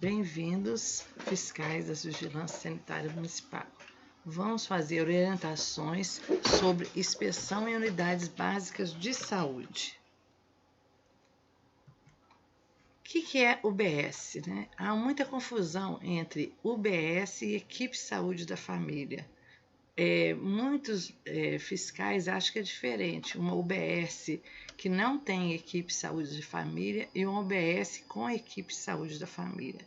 Bem-vindos, fiscais da Vigilância Sanitária Municipal. Vamos fazer orientações sobre inspeção em unidades básicas de saúde. O que é UBS, né? Há muita confusão entre UBS e equipe de saúde da família. Muitos fiscais acham que é diferente, uma UBS que não tem equipe de saúde de família e uma UBS com equipe de saúde da família.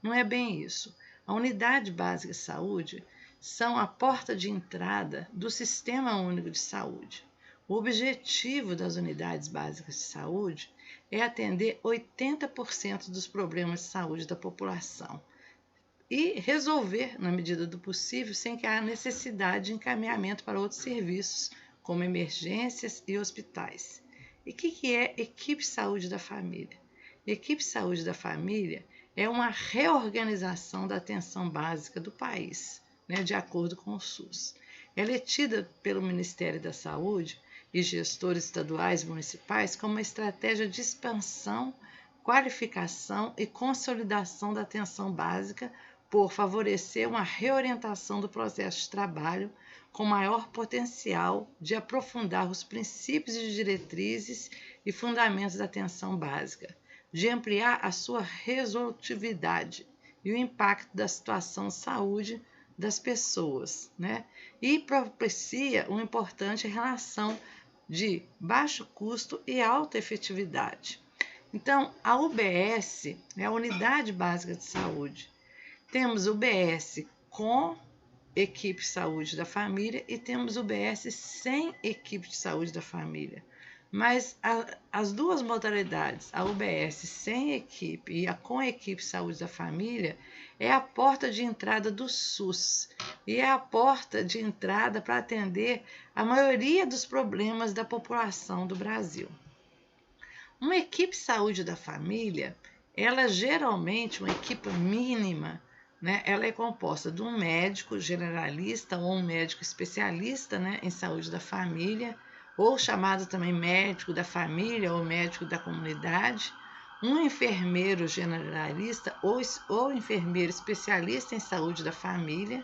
Não é bem isso. A unidade básica de saúde são a porta de entrada do Sistema Único de Saúde. O objetivo das unidades básicas de saúde é atender 80% dos problemas de saúde da população e resolver, na medida do possível, sem que haja necessidade de encaminhamento para outros serviços, como emergências e hospitais. E o que é equipe de saúde da família? Equipe de saúde da família é uma reorganização da atenção básica do país, né, de acordo com o SUS. Ela é tida pelo Ministério da Saúde e gestores estaduais e municipais como uma estratégia de expansão, qualificação e consolidação da atenção básica por favorecer uma reorientação do processo de trabalho com maior potencial de aprofundar os princípios e diretrizes e fundamentos da atenção básica, de ampliar a sua resolutividade e o impacto da situação de saúde das pessoas, né? E propicia uma importante relação de baixo custo e alta efetividade. Então, a UBS é a Unidade Básica de Saúde. Temos UBS com equipe de saúde da família e temos UBS sem equipe de saúde da família. Mas as duas modalidades, a UBS sem equipe e a com equipe de saúde da família, é a porta de entrada do SUS e é a porta de entrada para atender a maioria dos problemas da população do Brasil. Uma equipe de saúde da família, ela geralmente, uma equipe mínima, né, ela é composta de um médico generalista ou um médico especialista, né, em saúde da família, ou chamado também médico da família ou médico da comunidade, um enfermeiro generalista ou enfermeiro especialista em saúde da família,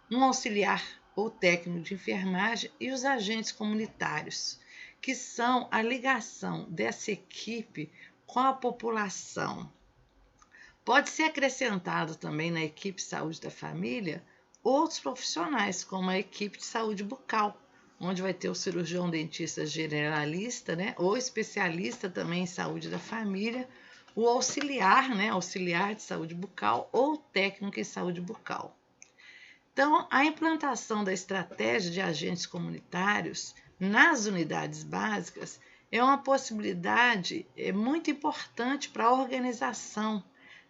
um auxiliar ou técnico de enfermagem e os agentes comunitários, que são a ligação dessa equipe com a população. Pode ser acrescentado também na equipe de saúde da família outros profissionais, como a equipe de saúde bucal, onde vai ter o cirurgião dentista generalista, né, ou especialista também em saúde da família, o auxiliar, né, auxiliar de saúde bucal ou técnico em saúde bucal. Então, a implantação da estratégia de agentes comunitários nas unidades básicas é uma possibilidade muito importante para a organização,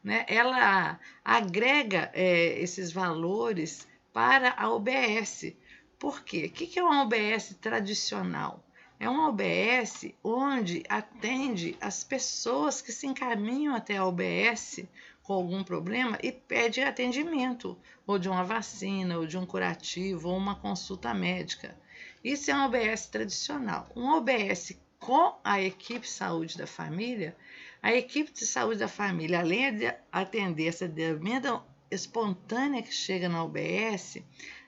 né? Ela agrega esses valores para a UBS. Por quê? O que é uma UBS tradicional? É uma UBS onde atende as pessoas que se encaminham até a UBS com algum problema e pedem atendimento, ou de uma vacina, ou de um curativo, ou uma consulta médica. Isso é uma UBS tradicional. Uma UBS com a equipe de saúde da família, a equipe de saúde da família, além de atender essa demanda espontânea que chega na UBS,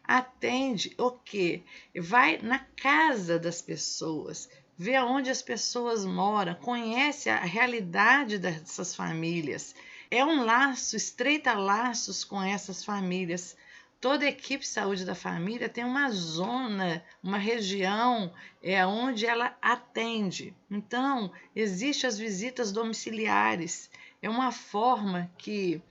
atende o quê? Vai na casa das pessoas, vê onde as pessoas moram, conhece a realidade dessas famílias. É um laço, estreita laços com essas famílias. Toda equipe de saúde da família tem uma zona, uma região onde ela atende. Então, existem as visitas domiciliares. É uma forma que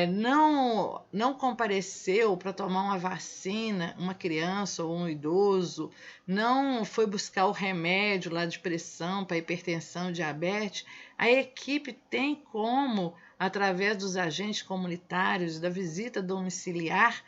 não compareceu para tomar uma vacina, uma criança ou um idoso, não foi buscar o remédio lá de pressão para hipertensão, diabetes, a equipe tem como, através dos agentes comunitários, da visita domiciliar,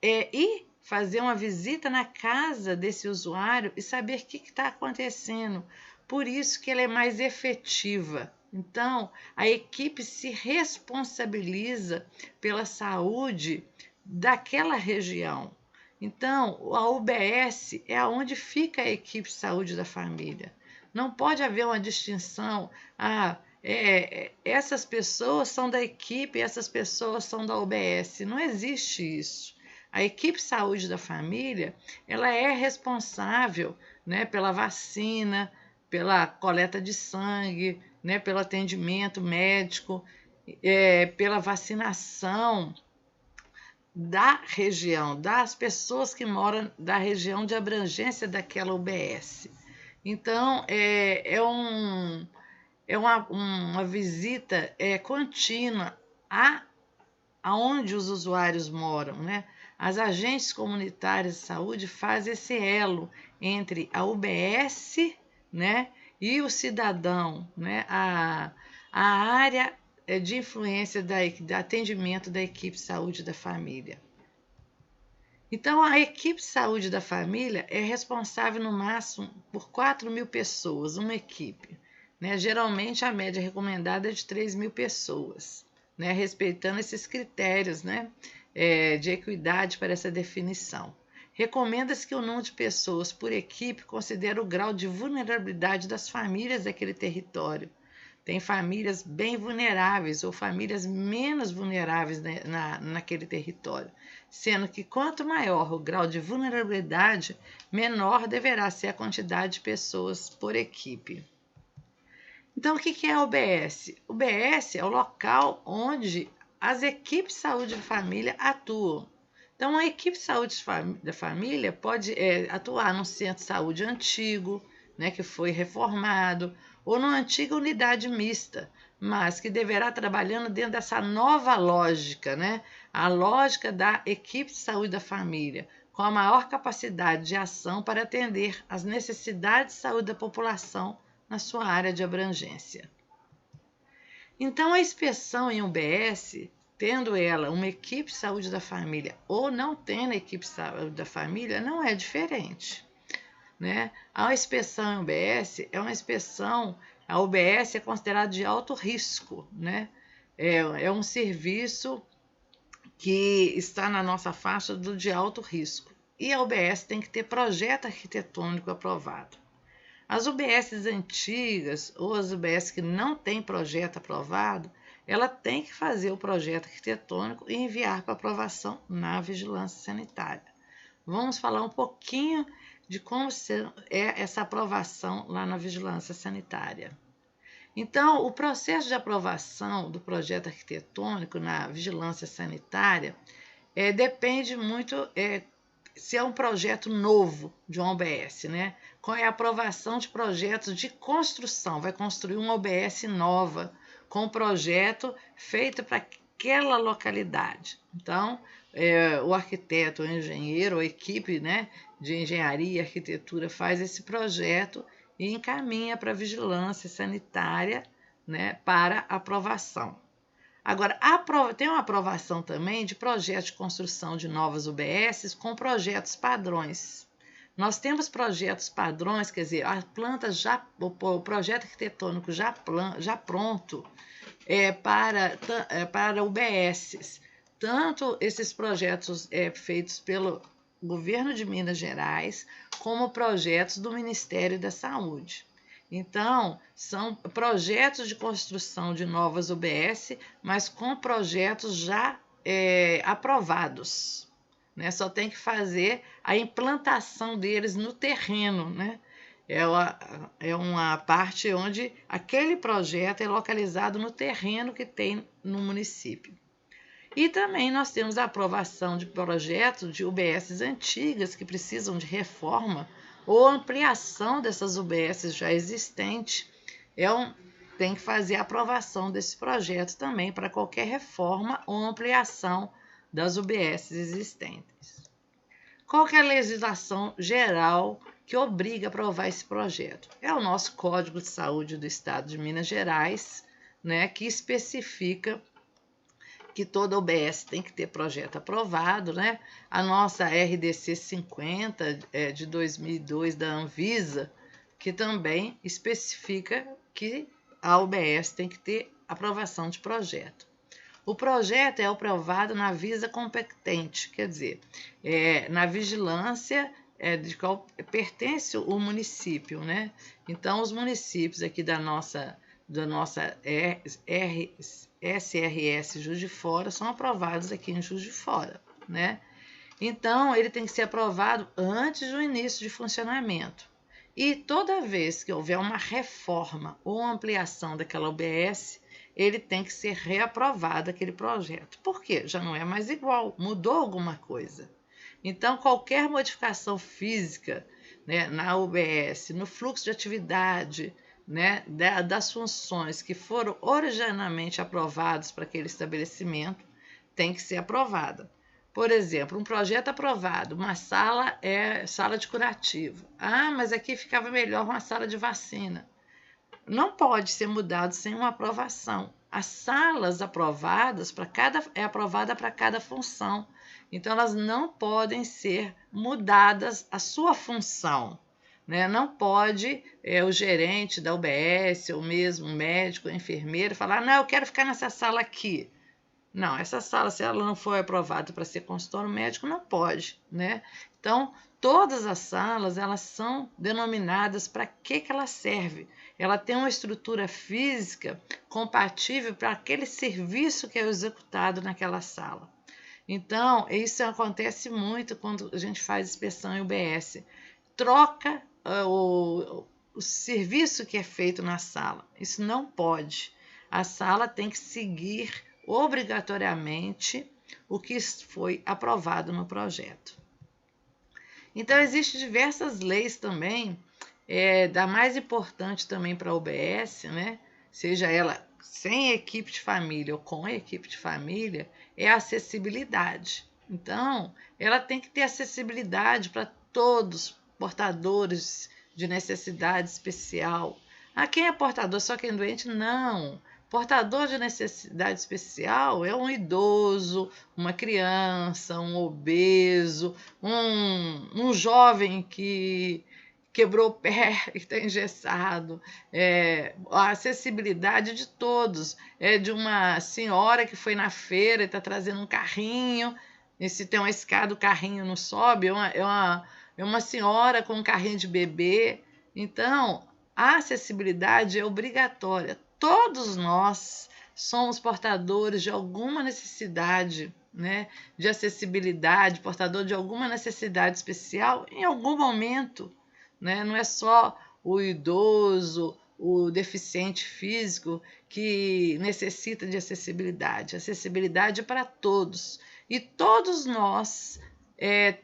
e fazer uma visita na casa desse usuário e saber o que está acontecendo. Por isso que ela é mais efetiva. Então, a equipe se responsabiliza pela saúde daquela região. Então, a UBS é onde fica a equipe de saúde da família. Não pode haver uma distinção, essas pessoas são da equipe, essas pessoas são da UBS. Não existe isso. A equipe saúde da família, ela é responsável, né, pela vacina, pela coleta de sangue, né, pelo atendimento médico, pela vacinação da região, das pessoas que moram da região de abrangência daquela UBS. Então, uma visita contínua aonde os usuários moram, né? As agentes comunitárias de saúde fazem esse elo entre a UBS, né, e o cidadão, né? A área de influência do atendimento da equipe de saúde da família. Então, a equipe de saúde da família é responsável no máximo por 4.000 pessoas, uma equipe. Né? Geralmente, a média recomendada é de 3.000 pessoas, né? Respeitando esses critérios, né, de equidade para essa definição. Recomenda-se que o número de pessoas por equipe considere o grau de vulnerabilidade das famílias daquele território. Tem famílias bem vulneráveis ou famílias menos vulneráveis naquele território, sendo que quanto maior o grau de vulnerabilidade, menor deverá ser a quantidade de pessoas por equipe. Então, o que é a UBS? O UBS é o local onde as equipes de saúde de família atuam. Então, a equipe de saúde da família pode atuar num centro de saúde antigo, né, que foi reformado, ou numa antiga unidade mista, mas que deverá trabalhando dentro dessa nova lógica, né, a lógica da equipe de saúde da família, com a maior capacidade de ação para atender às necessidades de saúde da população na sua área de abrangência. Então, a inspeção em UBS, tendo ela uma equipe de saúde da família ou não tendo a equipe de saúde da família, não é diferente. Né? A inspeção em UBS é uma inspeção, a UBS é considerada de alto risco, né? É um serviço que está na nossa faixa de alto risco. E a UBS tem que ter projeto arquitetônico aprovado. As UBSs antigas ou as UBS que não têm projeto aprovado, ela tem que fazer o projeto arquitetônico e enviar para aprovação na vigilância sanitária. Vamos falar um pouquinho de como é essa aprovação lá na vigilância sanitária. Então, o processo de aprovação do projeto arquitetônico na vigilância sanitária depende muito se é um projeto novo de uma UBS, né? Com a aprovação de projetos de construção, vai construir uma UBS nova, com um projeto feito para aquela localidade. Então, o arquiteto, o engenheiro, a equipe, né, de engenharia e arquitetura faz esse projeto e encaminha para a vigilância sanitária, né, para aprovação. Agora, tem uma aprovação também de projetos de construção de novas UBSs com projetos padrões. Nós temos projetos padrões, quer dizer, a planta o projeto arquitetônico já pronto para UBSs. Tanto esses projetos feitos pelo governo de Minas Gerais, como projetos do Ministério da Saúde. Então, são projetos de construção de novas UBS, mas com projetos já aprovados. Né? Só tem que fazer a implantação deles no terreno. Né? É uma parte onde aquele projeto é localizado no terreno que tem no município. E também nós temos a aprovação de projetos de UBSs antigas que precisam de reforma ou ampliação dessas UBSs já existentes. Tem que fazer a aprovação desse projeto também para qualquer reforma ou ampliação das UBSs existentes. Qual que é a legislação geral que obriga a aprovar esse projeto? É o nosso Código de Saúde do Estado de Minas Gerais, né, que especifica que toda UBS tem que ter projeto aprovado, né? A nossa RDC 50 de 2002 da Anvisa, que também especifica que a UBS tem que ter aprovação de projeto. O projeto é aprovado na visa competente, quer dizer, na vigilância de qual pertence o município, né? Então, os municípios aqui da nossa da nossa SRS Juiz de Fora são aprovados aqui em Juiz de Fora, né? Então, ele tem que ser aprovado antes do início de funcionamento. E toda vez que houver uma reforma ou ampliação daquela UBS, ele tem que ser reaprovado aquele projeto. Por quê? Já não é mais igual, mudou alguma coisa. Então, qualquer modificação física, né, na UBS, no fluxo de atividade, né, das funções que foram originalmente aprovadas para aquele estabelecimento, tem que ser aprovada. Por exemplo, um projeto aprovado, uma sala é sala de curativo. Ah, mas aqui ficava melhor uma sala de vacina. Não pode ser mudado sem uma aprovação. As salas aprovadas é aprovada para cada função. Então, elas não podem ser mudadas a sua função, né? Não pode o gerente da UBS, ou mesmo o médico, o enfermeiro, falar: não, eu quero ficar nessa sala aqui. Não, essa sala, se ela não for aprovada para ser consultório médico, não pode, né? Então, todas as salas, elas são denominadas para que ela serve. Ela tem uma estrutura física compatível para aquele serviço que é executado naquela sala. Então, isso acontece muito quando a gente faz inspeção em UBS. Troca o serviço que é feito na sala. Isso não pode. A sala tem que seguir obrigatoriamente o que foi aprovado no projeto. Então, existem diversas leis também, da mais importante também para a UBS, né? Seja ela sem equipe de família ou com equipe de família, é a acessibilidade. Então, ela tem que ter acessibilidade para todos, portadores de necessidade especial. Ah, quem é portador? Só quem é doente? Não. Portador de necessidade especial é um idoso, uma criança, um obeso, um jovem que quebrou o pé e está engessado. A acessibilidade de todos. É de uma senhora que foi na feira e está trazendo um carrinho, e se tem uma escada, o carrinho não sobe, é uma senhora com um carrinho de bebê. Então, a acessibilidade é obrigatória. Todos nós somos portadores de alguma necessidade, né, de acessibilidade, portador de alguma necessidade especial em algum momento, né? Não é só o idoso, o deficiente físico que necessita de acessibilidade. Acessibilidade é para todos. E todos nós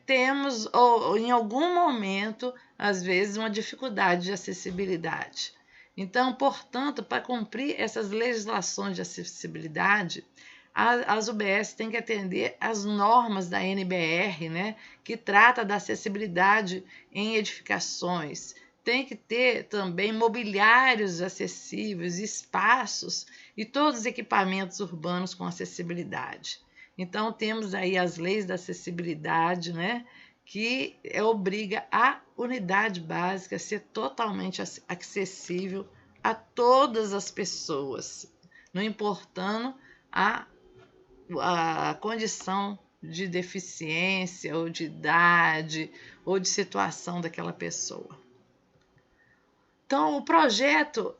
temos, ou em algum momento, às vezes, uma dificuldade de acessibilidade. Então, portanto, para cumprir essas legislações de acessibilidade, as UBS têm que atender às normas da NBR, né, que trata da acessibilidade em edificações. Tem que ter também mobiliários acessíveis, espaços e todos os equipamentos urbanos com acessibilidade. Então, temos aí as leis da acessibilidade, né, que obriga a unidade básica a ser totalmente acessível a todas as pessoas, não importando a condição de deficiência ou de idade ou de situação daquela pessoa. Então, o projeto,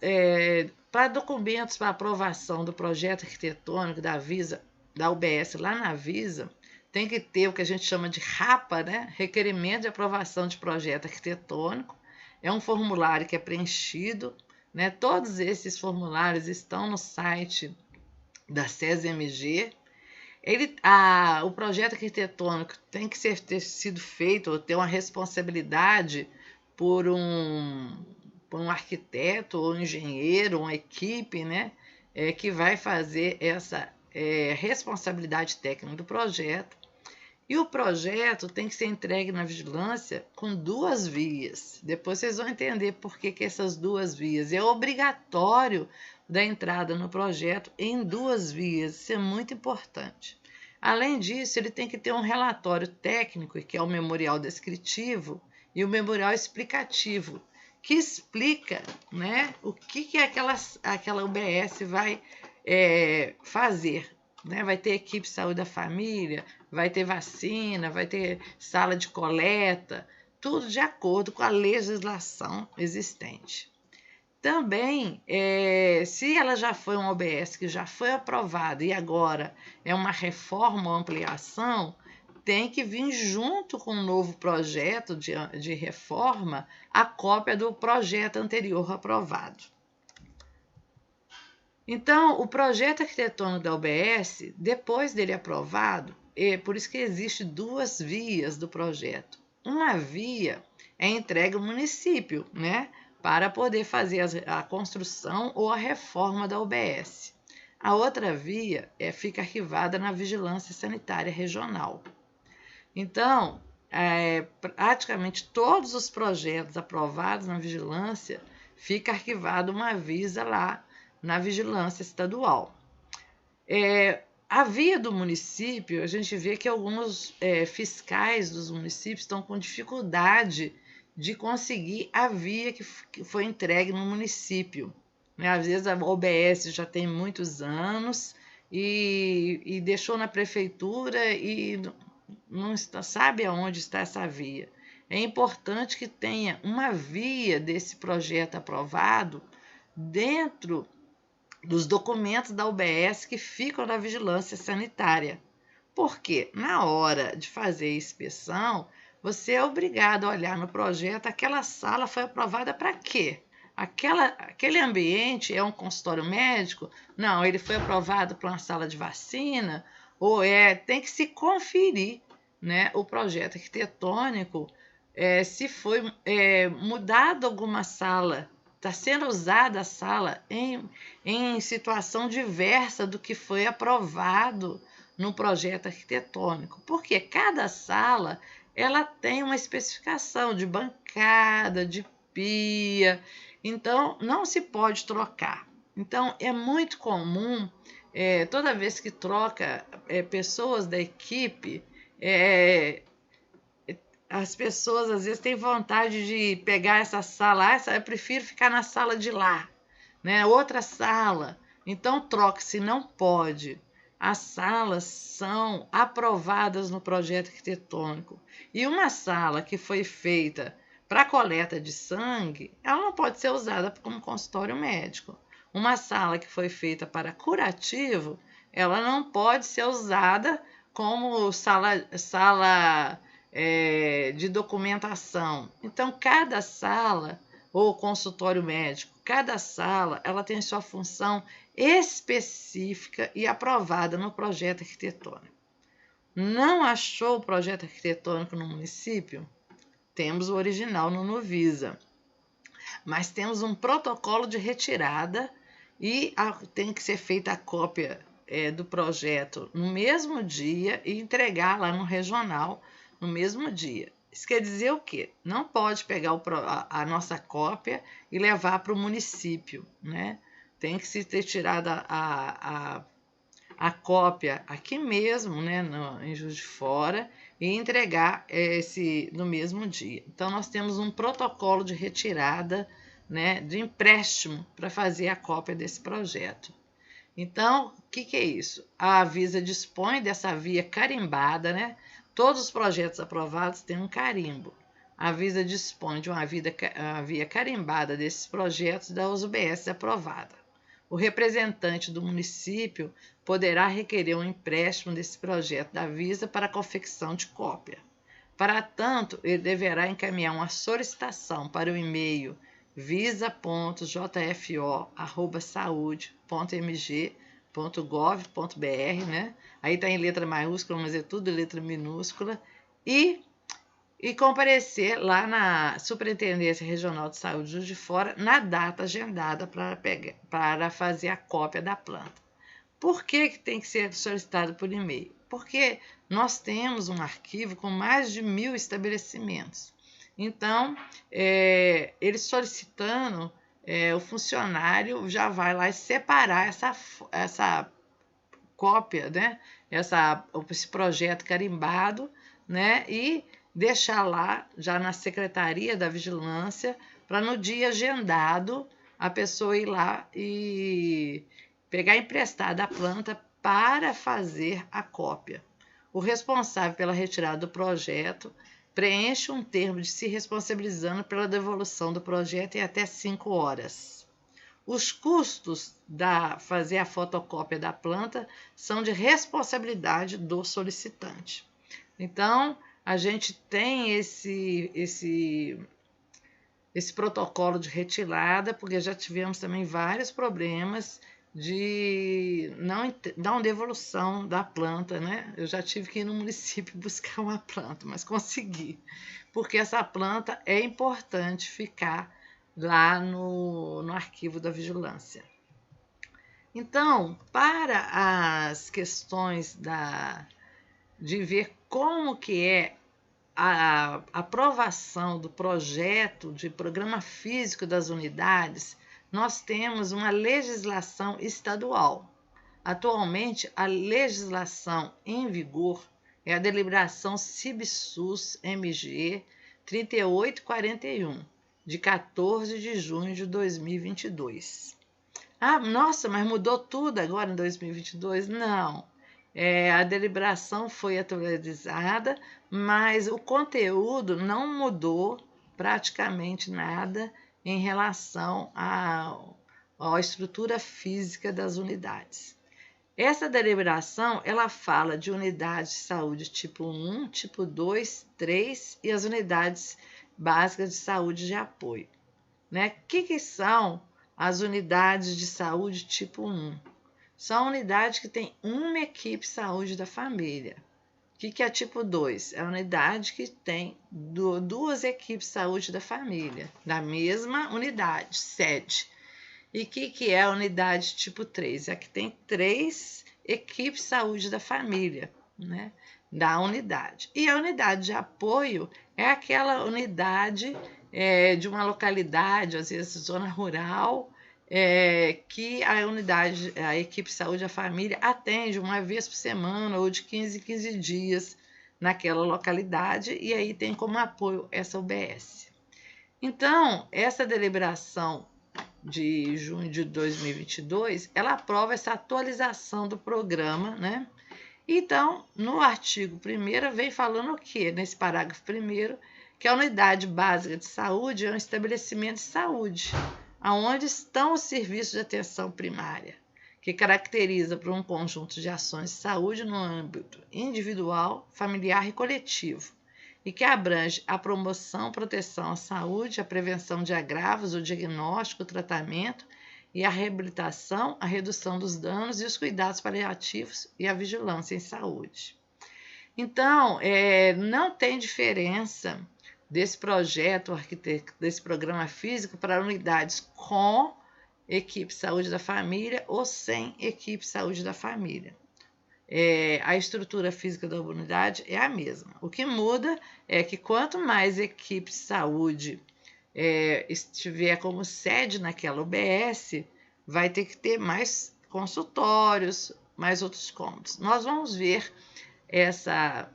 para documentos para aprovação do projeto arquitetônico da Visa, da UBS lá na Visa, tem que ter o que a gente chama de RAPA, né? Requerimento de aprovação de projeto arquitetônico. É um formulário que é preenchido, né? Todos esses formulários estão no site da SESMG. O projeto arquitetônico tem que ter sido feito, ou ter uma responsabilidade por um arquiteto ou engenheiro, uma equipe, né? Que vai fazer essa responsabilidade técnica do projeto. E o projeto tem que ser entregue na vigilância com 2 vias. Depois vocês vão entender por que essas 2 vias. É obrigatório da entrada no projeto em 2 vias. Isso é muito importante. Além disso, ele tem que ter um relatório técnico, que é o memorial descritivo, e o memorial explicativo, que explica, né, o que aquela UBS vai fazer. Né? Vai ter equipe de saúde da família, vai ter vacina, vai ter sala de coleta, tudo de acordo com a legislação existente. Também, se ela já foi um OBS que já foi aprovado e agora é uma reforma ou ampliação, tem que vir junto com o novo projeto de reforma a cópia do projeto anterior aprovado. Então, o projeto arquitetônico da UBS, depois dele aprovado, por isso que existe duas vias do projeto. Uma via é entregue ao município, né, para poder fazer a construção ou a reforma da UBS. A outra via fica arquivada na Vigilância Sanitária Regional. Então, praticamente todos os projetos aprovados na vigilância fica arquivado uma visa lá na vigilância estadual. A via do município, a gente vê que alguns fiscais dos municípios estão com dificuldade de conseguir a via que foi entregue no município. Às vezes a OBS já tem muitos anos e deixou na prefeitura e não sabe aonde está essa via. É importante que tenha uma via desse projeto aprovado dentro dos documentos da UBS que ficam na vigilância sanitária. Porque na hora de fazer a inspeção, você é obrigado a olhar no projeto aquela sala foi aprovada para quê? Aquele ambiente é um consultório médico? Não, ele foi aprovado para uma sala de vacina? Ou tem que se conferir, né, o projeto arquitetônico, se foi mudado alguma sala, está sendo usada a sala em situação diversa do que foi aprovado no projeto arquitetônico. Porque cada sala ela tem uma especificação de bancada, de pia, então não se pode trocar. Então é muito comum, toda vez que troca pessoas da equipe, as pessoas às vezes têm vontade de pegar essa sala, eu prefiro ficar na sala de lá, né? Outra sala. Então troca-se, não pode. As salas são aprovadas no projeto arquitetônico. E uma sala que foi feita para coleta de sangue, ela não pode ser usada como consultório médico. Uma sala que foi feita para curativo, ela não pode ser usada como sala de documentação. Então, cada sala ou consultório médico, cada sala, ela tem sua função específica e aprovada no projeto arquitetônico. Não achou o projeto arquitetônico no município? Temos o original no Nuvisa, mas temos um protocolo de retirada e tem que ser feita a cópia do projeto no mesmo dia e entregar lá no regional no mesmo dia. Isso quer dizer o quê? Não pode pegar a nossa cópia e levar para o município, né? Tem que se ter tirado a cópia aqui mesmo, né, em Juiz de Fora, e entregar no mesmo dia. Então, nós temos um protocolo de retirada, né, de empréstimo para fazer a cópia desse projeto. Então, o que é isso? A Avisa dispõe dessa via carimbada, né? Todos os projetos aprovados têm um carimbo. A Avisa dispõe de uma via carimbada desses projetos das UBS aprovadas. O representante do município poderá requerer um empréstimo desse projeto da Avisa para a confecção de cópia. Para tanto, ele deverá encaminhar uma solicitação para o e-mail visa.jfo@saude.mg.gov.br, né? Aí está em letra maiúscula, mas é tudo letra minúscula, e comparecer lá na Superintendência Regional de Saúde de Juiz de Fora na data agendada para fazer a cópia da planta. Por que tem que ser solicitado por e-mail? Porque nós temos um arquivo com mais de 1.000 estabelecimentos. Então, ele solicitando, o funcionário já vai lá e separar essa cópia, né? Esse projeto carimbado, né? E deixar lá, já na Secretaria da Vigilância, para no dia agendado a pessoa ir lá e pegar emprestada a planta para fazer a cópia. O responsável pela retirada do projeto preenche um termo de se responsabilizando pela devolução do projeto em até 5 horas. Os custos da fazer a fotocópia da planta são de responsabilidade do solicitante. Então, a gente tem esse protocolo de retirada, porque já tivemos também vários problemas de não devolução da planta, né? Eu já tive que ir no município buscar uma planta, mas consegui, porque essa planta é importante ficar lá no arquivo da vigilância. Então, para as questões de ver como que é a aprovação do projeto de programa físico das unidades, nós temos uma legislação estadual. Atualmente, a legislação em vigor é a deliberação CIBSUS-MG 3841, de 14 de junho de 2022. Ah, nossa, mas mudou tudo agora em 2022? Não. A deliberação foi atualizada, mas o conteúdo não mudou praticamente nada em relação à estrutura física das unidades. Essa deliberação, ela fala de unidades de saúde tipo 1, tipo 2, 3 e as unidades básicas de saúde de apoio. Né? O que são as unidades de saúde tipo 1? São unidades que têm uma equipe de saúde da família. O que é tipo 2? É a unidade que tem duas equipes de saúde da família, da mesma unidade, sede. E o que é a unidade tipo 3? É a que tem 3 equipes de saúde da família, né? Da unidade. E a unidade de apoio é aquela unidade de uma localidade, às vezes zona rural, que a equipe de saúde da família atende uma vez por semana ou de 15 em 15 dias naquela localidade, e aí tem como apoio essa UBS. Então, essa deliberação de junho de 2022, ela aprova essa atualização do programa, né? Então, no artigo 1º, vem falando o quê? Nesse parágrafo 1º, que a unidade básica de saúde é um estabelecimento de saúde, onde estão os serviços de atenção primária, que caracteriza por um conjunto de ações de saúde no âmbito individual, familiar e coletivo, e que abrange a promoção, proteção à saúde, a prevenção de agravos, o diagnóstico, o tratamento e a reabilitação, a redução dos danos e os cuidados paliativos e a vigilância em saúde. Então, não tem diferença desse projeto, desse programa físico para unidades com equipe de saúde da família ou sem equipe de saúde da família. A estrutura física da unidade é a mesma. O que muda é que quanto mais equipe de saúde estiver como sede naquela UBS, vai ter que ter mais consultórios, mais outros cômodos. Nós vamos ver essa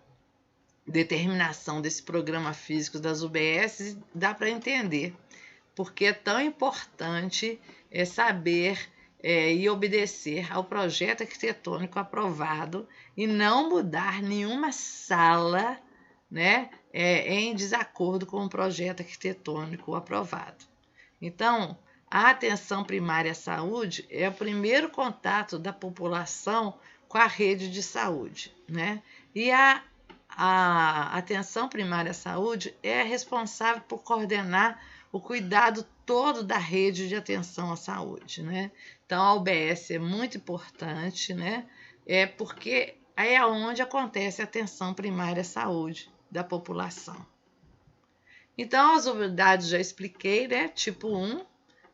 determinação desse programa físico das UBS, dá para entender porque é tão importante saber e obedecer ao projeto arquitetônico aprovado e não mudar nenhuma sala, né, em desacordo com o projeto arquitetônico aprovado. Então, a atenção primária à saúde é o primeiro contato da população com a rede de saúde, né? E a atenção primária à saúde é responsável por coordenar o cuidado todo da rede de atenção à saúde, né? Então, a UBS é muito importante, né? Porque é onde acontece a atenção primária à saúde da população. Então, as unidades já expliquei, né? Tipo 1,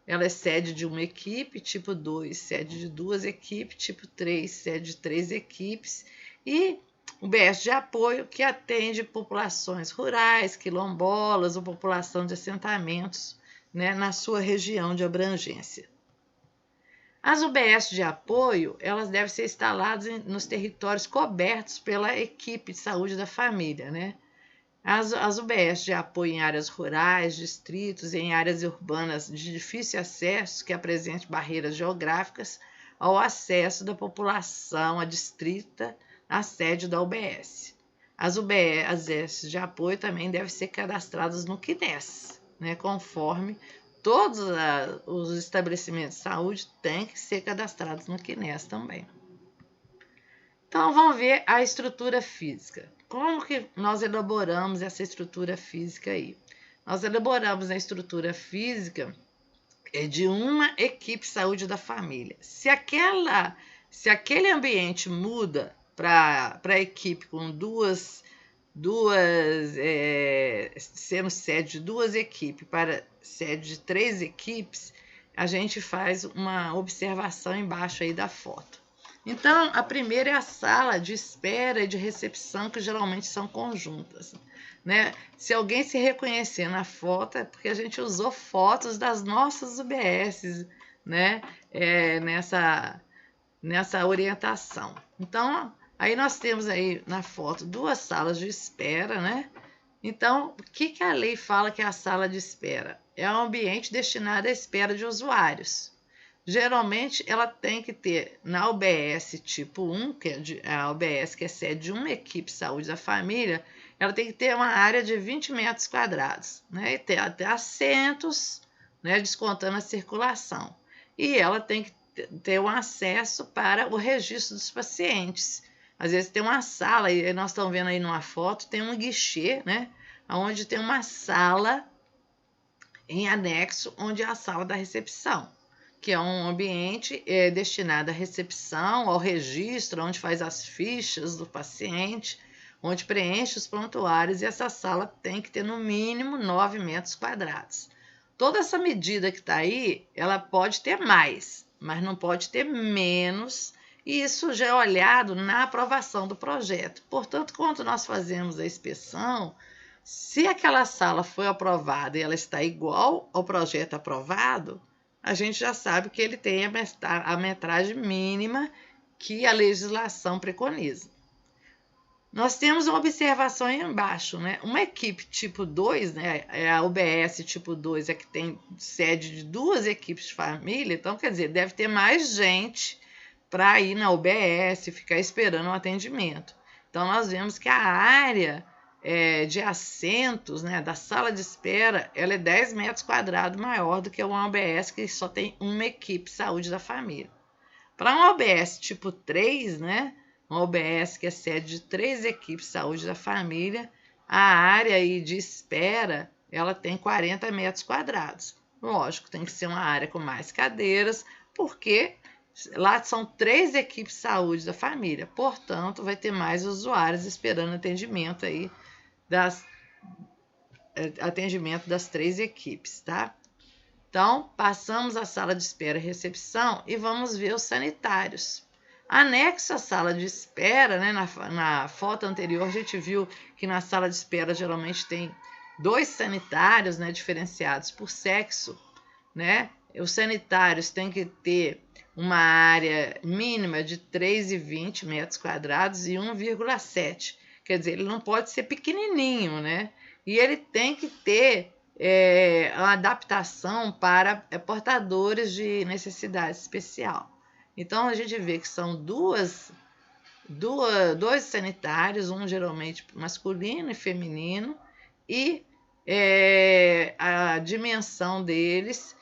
ela é sede de uma equipe, tipo 2, sede de 2 equipes, tipo 3, sede de 3 equipes, e o UBS de apoio, que atende populações rurais, quilombolas ou população de assentamentos, né, na sua região de abrangência. As UBS de apoio, elas devem ser instaladas nos territórios cobertos pela equipe de saúde da família, né? As UBS de apoio em áreas rurais, distritos e em áreas urbanas de difícil acesso, que apresentem barreiras geográficas ao acesso da população adstrita à sede da UBS. As UBS de apoio também devem ser cadastradas no CNES, né, conforme todos os estabelecimentos de saúde têm que ser cadastrados no CNES também. Então, vamos ver a estrutura física. Como que nós elaboramos essa estrutura física aí? Nós elaboramos a estrutura física de uma equipe saúde da família. Se aquele ambiente muda para a equipe com sendo sede de 2 equipes para sede de 3 equipes, a gente faz uma observação embaixo aí da foto. Então, a primeira é a sala de espera e de recepção, que geralmente são conjuntas, né? Se alguém se reconhecer na foto, é porque a gente usou fotos das nossas UBSs, né? Nessa orientação. Então, aí nós temos aí na foto 2 salas de espera, né? Então, o que a lei fala que é a sala de espera? É um ambiente destinado à espera de usuários. Geralmente, ela tem que ter na UBS tipo 1, que é a UBS que é sede de uma equipe saúde da família, ela tem que ter uma área de 20 metros quadrados, né? E ter até assentos, né? Descontando a circulação. E ela tem que ter um acesso para o registro dos pacientes. Às vezes tem uma sala, e nós estamos vendo aí numa foto, tem um guichê, né? Onde tem uma sala em anexo, onde é a sala da recepção, que é um ambiente destinado à recepção, ao registro, onde faz as fichas do paciente, onde preenche os prontuários, e essa sala tem que ter no mínimo 9 metros quadrados. Toda essa medida que está aí, ela pode ter mais, mas não pode ter menos, e isso já é olhado na aprovação do projeto. Portanto, quando nós fazemos a inspeção, se aquela sala foi aprovada e ela está igual ao projeto aprovado, a gente já sabe que ele tem a metragem mínima que a legislação preconiza. Nós temos uma observação aí embaixo, né? Uma equipe tipo 2, né? A UBS tipo 2 é que tem sede de 2 equipes de família, então, quer dizer, deve ter mais gente para ir na UBS e ficar esperando o atendimento. Então, nós vemos que a área de assentos, né, da sala de espera, ela é 10 metros quadrados maior do que uma UBS que só tem uma equipe de saúde da família. Para uma UBS tipo 3, né, uma UBS que é sede de 3 equipes de saúde da família, a área aí de espera, ela tem 40 metros quadrados. Lógico, tem que ser uma área com mais cadeiras, porque lá são 3 equipes de saúde da família, portanto, vai ter mais usuários esperando atendimento aí atendimento das 3 equipes, tá? Então, passamos a sala de espera e recepção e vamos ver os sanitários. Anexo à sala de espera, né, na foto anterior, a gente viu que na sala de espera geralmente tem 2 sanitários, né, diferenciados por sexo, né? Os sanitários têm que ter uma área mínima de 3,20 metros quadrados e 1,7. Quer dizer, ele não pode ser pequenininho, né? E ele tem que ter uma adaptação para portadores de necessidade especial. Então, a gente vê que são dois sanitários, um geralmente masculino e feminino, e a dimensão deles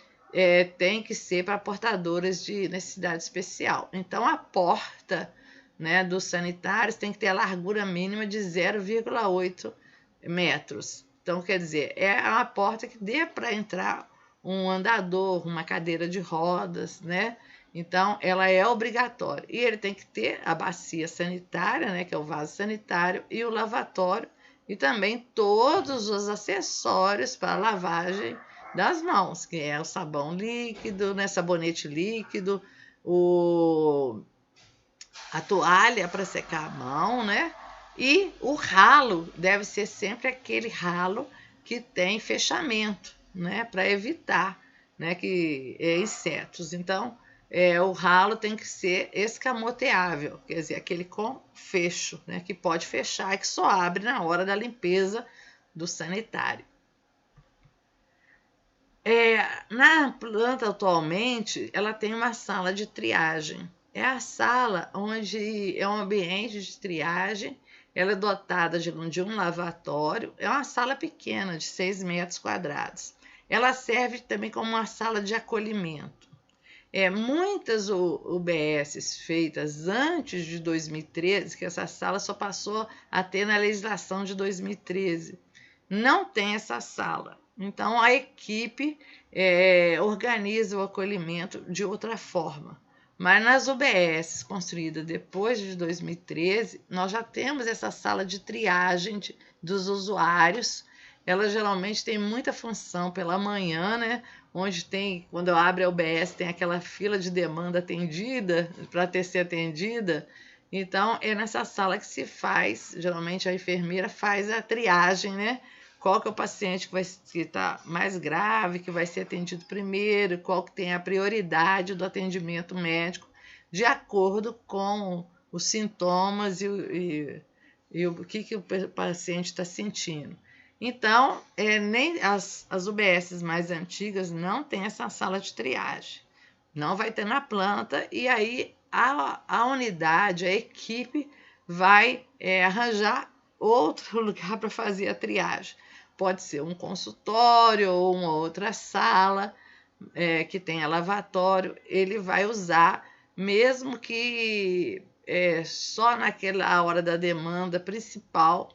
tem que ser para portadores de necessidade especial. Então, a porta, né, dos sanitários tem que ter a largura mínima de 0,8 metros. Então, quer dizer, é uma porta que dê para entrar um andador, uma cadeira de rodas, né? Então, ela é obrigatória. E ele tem que ter a bacia sanitária, né, que é o vaso sanitário, e o lavatório, e também todos os acessórios para a lavagem das mãos, que é o sabão líquido, né, sabonete líquido, a toalha para secar a mão, né? E o ralo deve ser sempre aquele ralo que tem fechamento, né, para evitar, né, insetos. Então, o ralo tem que ser escamoteável, quer dizer, aquele com fecho, né, que pode fechar e que só abre na hora da limpeza do sanitário. Na planta atualmente, ela tem uma sala de triagem. É a sala onde é um ambiente de triagem, ela é dotada de um lavatório, é uma sala pequena, de 6 metros quadrados. ela serve também como uma sala de acolhimento. Muitas UBSs feitas antes de 2013, que essa sala só passou a ter na legislação de 2013, não tem essa sala. Então, a equipe organiza o acolhimento de outra forma. Mas nas UBSs construídas depois de 2013, nós já temos essa sala de triagem dos usuários. Ela geralmente tem muita função pela manhã, né? Onde tem, quando abre a UBS, tem aquela fila de demanda atendida, para ser atendida. Então, é nessa sala que se faz, geralmente a enfermeira faz a triagem, né? Qual que é o paciente que está mais grave, que vai ser atendido primeiro, qual que tem a prioridade do atendimento médico, de acordo com os sintomas e o que o paciente está sentindo. Então, nem as UBSs mais antigas não têm essa sala de triagem. Não vai ter na planta, e aí a unidade, a equipe, vai arranjar outro lugar para fazer a triagem. Pode ser um consultório ou uma outra sala que tenha lavatório. Ele vai usar, mesmo que só naquela hora da demanda principal,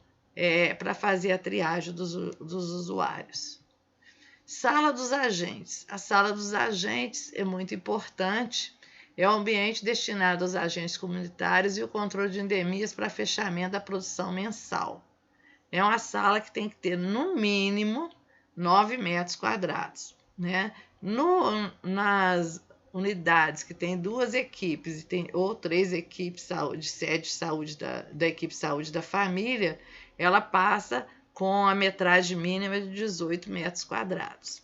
para fazer a triagem dos usuários. Sala dos agentes. A sala dos agentes é muito importante. É um ambiente destinado aos agentes comunitários e o controle de endemias para fechamento da produção mensal. É uma sala que tem que ter, no mínimo, 9 metros quadrados. Né? Nas unidades que tem 2 equipes ou 3 equipes de sede de saúde da equipe saúde da família, ela passa com a metragem mínima de 18 metros quadrados.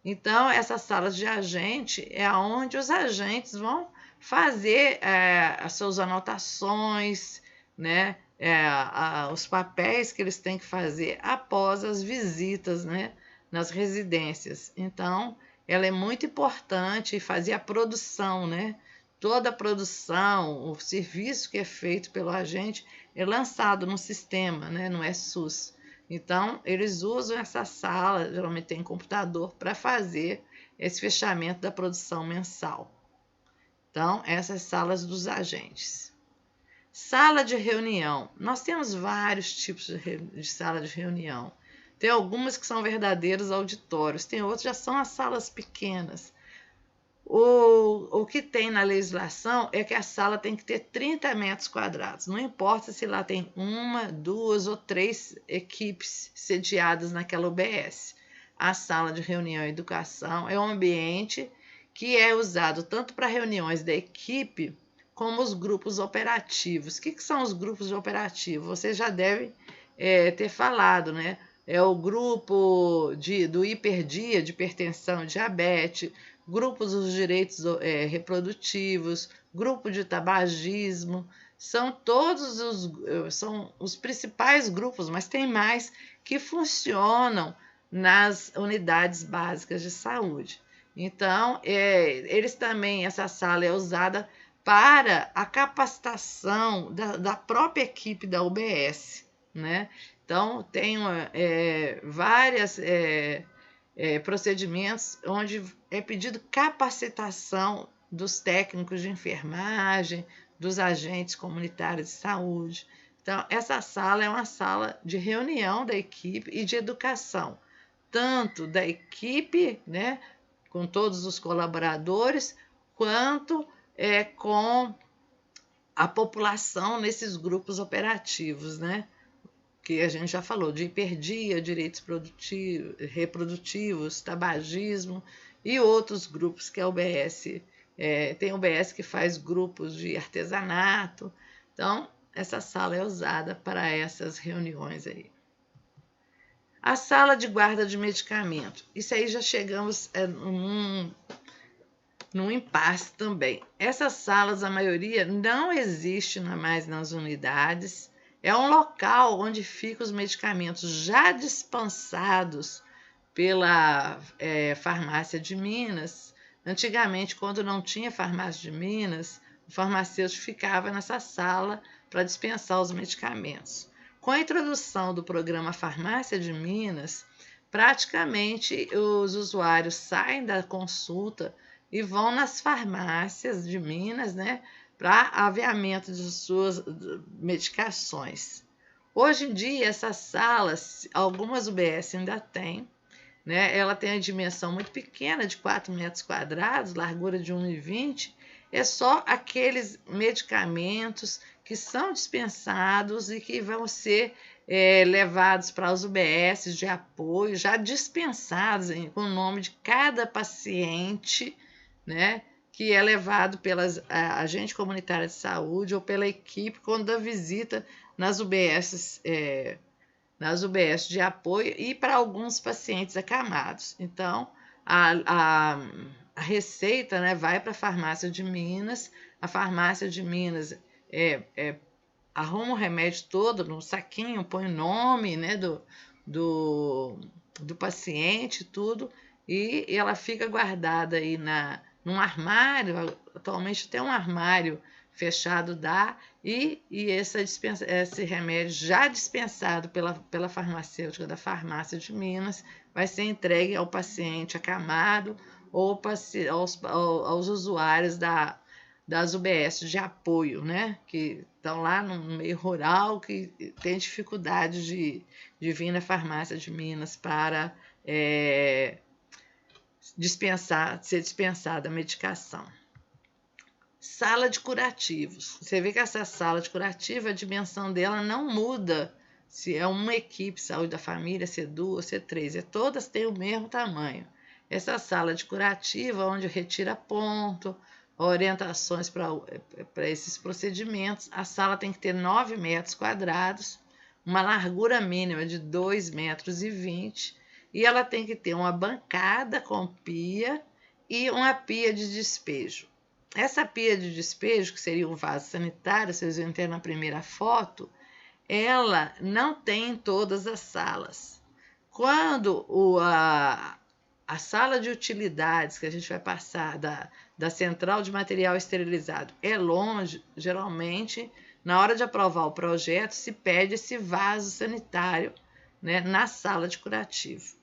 Então, essas salas de agente é onde os agentes vão fazer as suas anotações, né? Os papéis que eles têm que fazer após as visitas, né, nas residências. Então, ela é muito importante fazer a produção, né? Toda a produção, o serviço que é feito pelo agente é lançado no sistema, né? Não é SUS. Então, eles usam essa sala, geralmente tem computador, para fazer esse fechamento da produção mensal. Então, essas salas dos agentes. Sala de reunião. Nós temos vários tipos de sala de reunião. Tem algumas que são verdadeiros auditórios, tem outras que já são as salas pequenas. O que tem na legislação é que a sala tem que ter 30 metros quadrados. Não importa se lá tem 1, 2 ou 3 equipes sediadas naquela UBS. A sala de reunião e educação é um ambiente que é usado tanto para reuniões da equipe como os grupos operativos. O que são os grupos operativos? Você já deve ter falado, né? É o grupo do hiperdia, de hipertensão e diabetes, grupos dos direitos reprodutivos, grupo de tabagismo, são todos são os principais grupos, mas tem mais que funcionam nas unidades básicas de saúde. Então, eles também, essa sala é usada para a capacitação da própria equipe da UBS, né? Então, tem vários procedimentos onde é pedido capacitação dos técnicos de enfermagem, dos agentes comunitários de saúde. Então, essa sala é uma sala de reunião da equipe e de educação, tanto da equipe, né, com todos os colaboradores, quanto com a população nesses grupos operativos, né? Que a gente já falou, de hiperdia, direitos reprodutivos, tabagismo e outros grupos que a UBS, tem UBS que faz grupos de artesanato. Então, essa sala é usada para essas reuniões aí. A sala de guarda de medicamento. Isso aí já chegamos num impasse também. Essas salas, a maioria, não existe mais nas unidades. É um local onde ficam os medicamentos já dispensados pela farmácia de Minas. Antigamente, quando não tinha farmácia de Minas, o farmacêutico ficava nessa sala para dispensar os medicamentos. Com a introdução do programa Farmácia de Minas, praticamente os usuários saem da consulta e vão nas farmácias de Minas, né, para aviamento de suas medicações. Hoje em dia, essas salas, algumas UBS ainda têm, né? Ela tem a dimensão muito pequena, de 4 metros quadrados, largura de 1,20. É só aqueles medicamentos que são dispensados e que vão ser levados para as UBS de apoio, já dispensados com o nome de cada paciente, né? Que é levado pelas agente comunitária de saúde ou pela equipe quando dá visita nas UBS de apoio e para alguns pacientes acamados. Então, a receita, né, vai para a farmácia de Minas, a farmácia de Minas arruma o remédio todo no saquinho, põe o nome, né, do paciente, tudo, e ela fica guardada aí num armário, atualmente tem um armário fechado dá, e esse remédio já dispensado pela farmacêutica da farmácia de Minas vai ser entregue ao paciente acamado ou aos usuários das UBS de apoio, né? Que estão lá no meio rural, que tem dificuldade de vir na farmácia de Minas para ser dispensada a medicação. Sala de curativos. Você vê que essa sala de curativo, a dimensão dela não muda se é uma equipe saúde da família, se é 2, se é 3, todas têm o mesmo tamanho. Essa sala de curativa, onde retira ponto, orientações para esses procedimentos, a sala tem que ter 9 metros quadrados, uma largura mínima de 2,20 metros e ela tem que ter uma bancada com pia e uma pia de despejo. Essa pia de despejo, que seria um vaso sanitário, vocês vão ter na primeira foto, ela não tem em todas as salas. Quando a sala de utilidades que a gente vai passar da central de material esterilizado é longe, geralmente, na hora de aprovar o projeto, se pede esse vaso sanitário, né, na sala de curativo.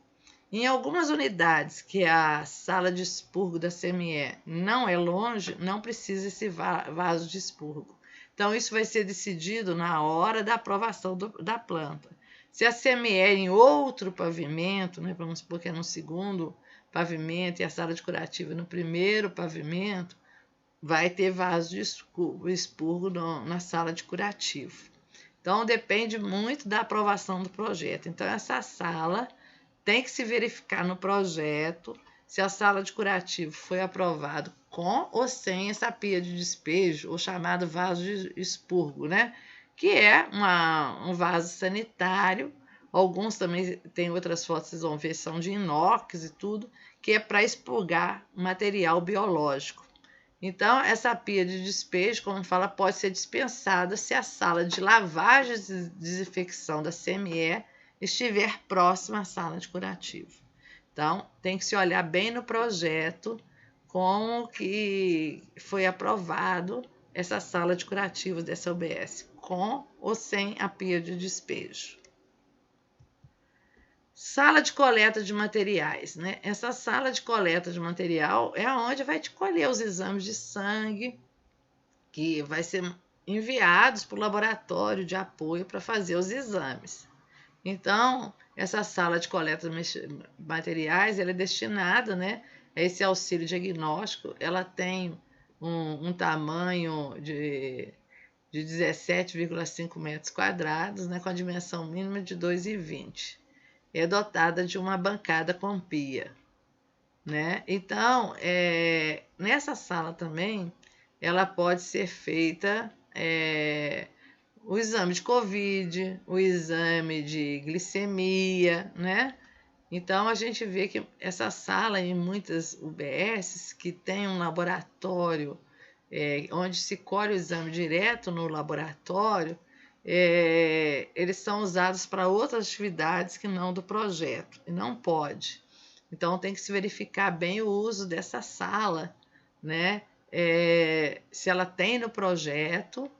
Em algumas unidades que a sala de expurgo da CME não é longe, não precisa esse vaso de expurgo. Então, isso vai ser decidido na hora da aprovação da planta. Se a CME é em outro pavimento, né, vamos supor que é no segundo pavimento e a sala de curativo no primeiro pavimento, vai ter vaso de expurgo na sala de curativo. Então, depende muito da aprovação do projeto. Então, essa sala tem que se verificar no projeto se a sala de curativo foi aprovado com ou sem essa pia de despejo, ou chamado vaso de expurgo, né? Que é um vaso sanitário. Alguns também tem outras fotos, vocês vão ver, são de inox e tudo, que é para expurgar material biológico. Então, essa pia de despejo, como fala, pode ser dispensada se a sala de lavagem e desinfecção da CME estiver próxima à sala de curativo. Então, tem que se olhar bem no projeto como que foi aprovado essa sala de curativos dessa UBS, com ou sem a pia de despejo. Sala de coleta de materiais, né? Essa sala de coleta de material é onde vai te colher os exames de sangue, que vai ser enviados para o laboratório de apoio para fazer os exames. Então, essa sala de coleta de materiais, ela é destinada, né, a esse auxílio diagnóstico. Ela tem um tamanho de 17,5 metros quadrados, né, com a dimensão mínima de 2,20. É dotada de uma bancada com pia, né? Então, nessa sala também, ela pode ser feita o exame de Covid, o exame de glicemia, né? Então, a gente vê que essa sala, em muitas UBSs, que tem um laboratório onde se colhe o exame direto no laboratório, eles são usados para outras atividades que não do projeto, e não pode. Então, tem que se verificar bem o uso dessa sala, né? Se ela tem no projeto.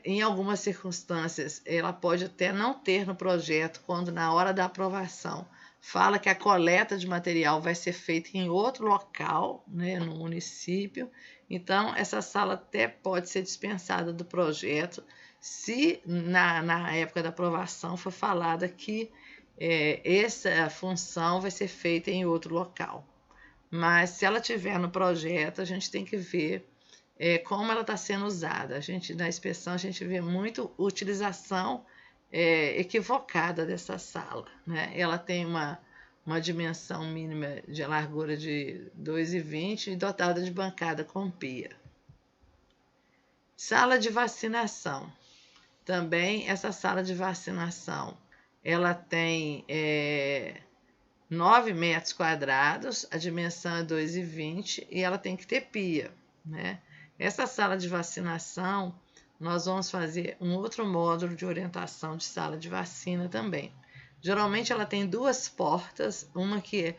Em algumas circunstâncias, ela pode até não ter no projeto, quando na hora da aprovação fala que a coleta de material vai ser feita em outro local, né, no município. Então, essa sala até pode ser dispensada do projeto se na época da aprovação for falada que essa função vai ser feita em outro local. Mas se ela tiver no projeto, a gente tem que ver como ela está sendo usada. Na inspeção, a gente vê muito utilização equivocada dessa sala, né? Ela tem uma dimensão mínima de largura de 2,20 e dotada de bancada com pia. Sala de vacinação. Também essa sala de vacinação, ela tem 9 metros quadrados, a dimensão é 2,20 e ela tem que ter pia, né? Essa sala de vacinação, nós vamos fazer um outro módulo de orientação de sala de vacina também. Geralmente ela tem 2 portas, uma que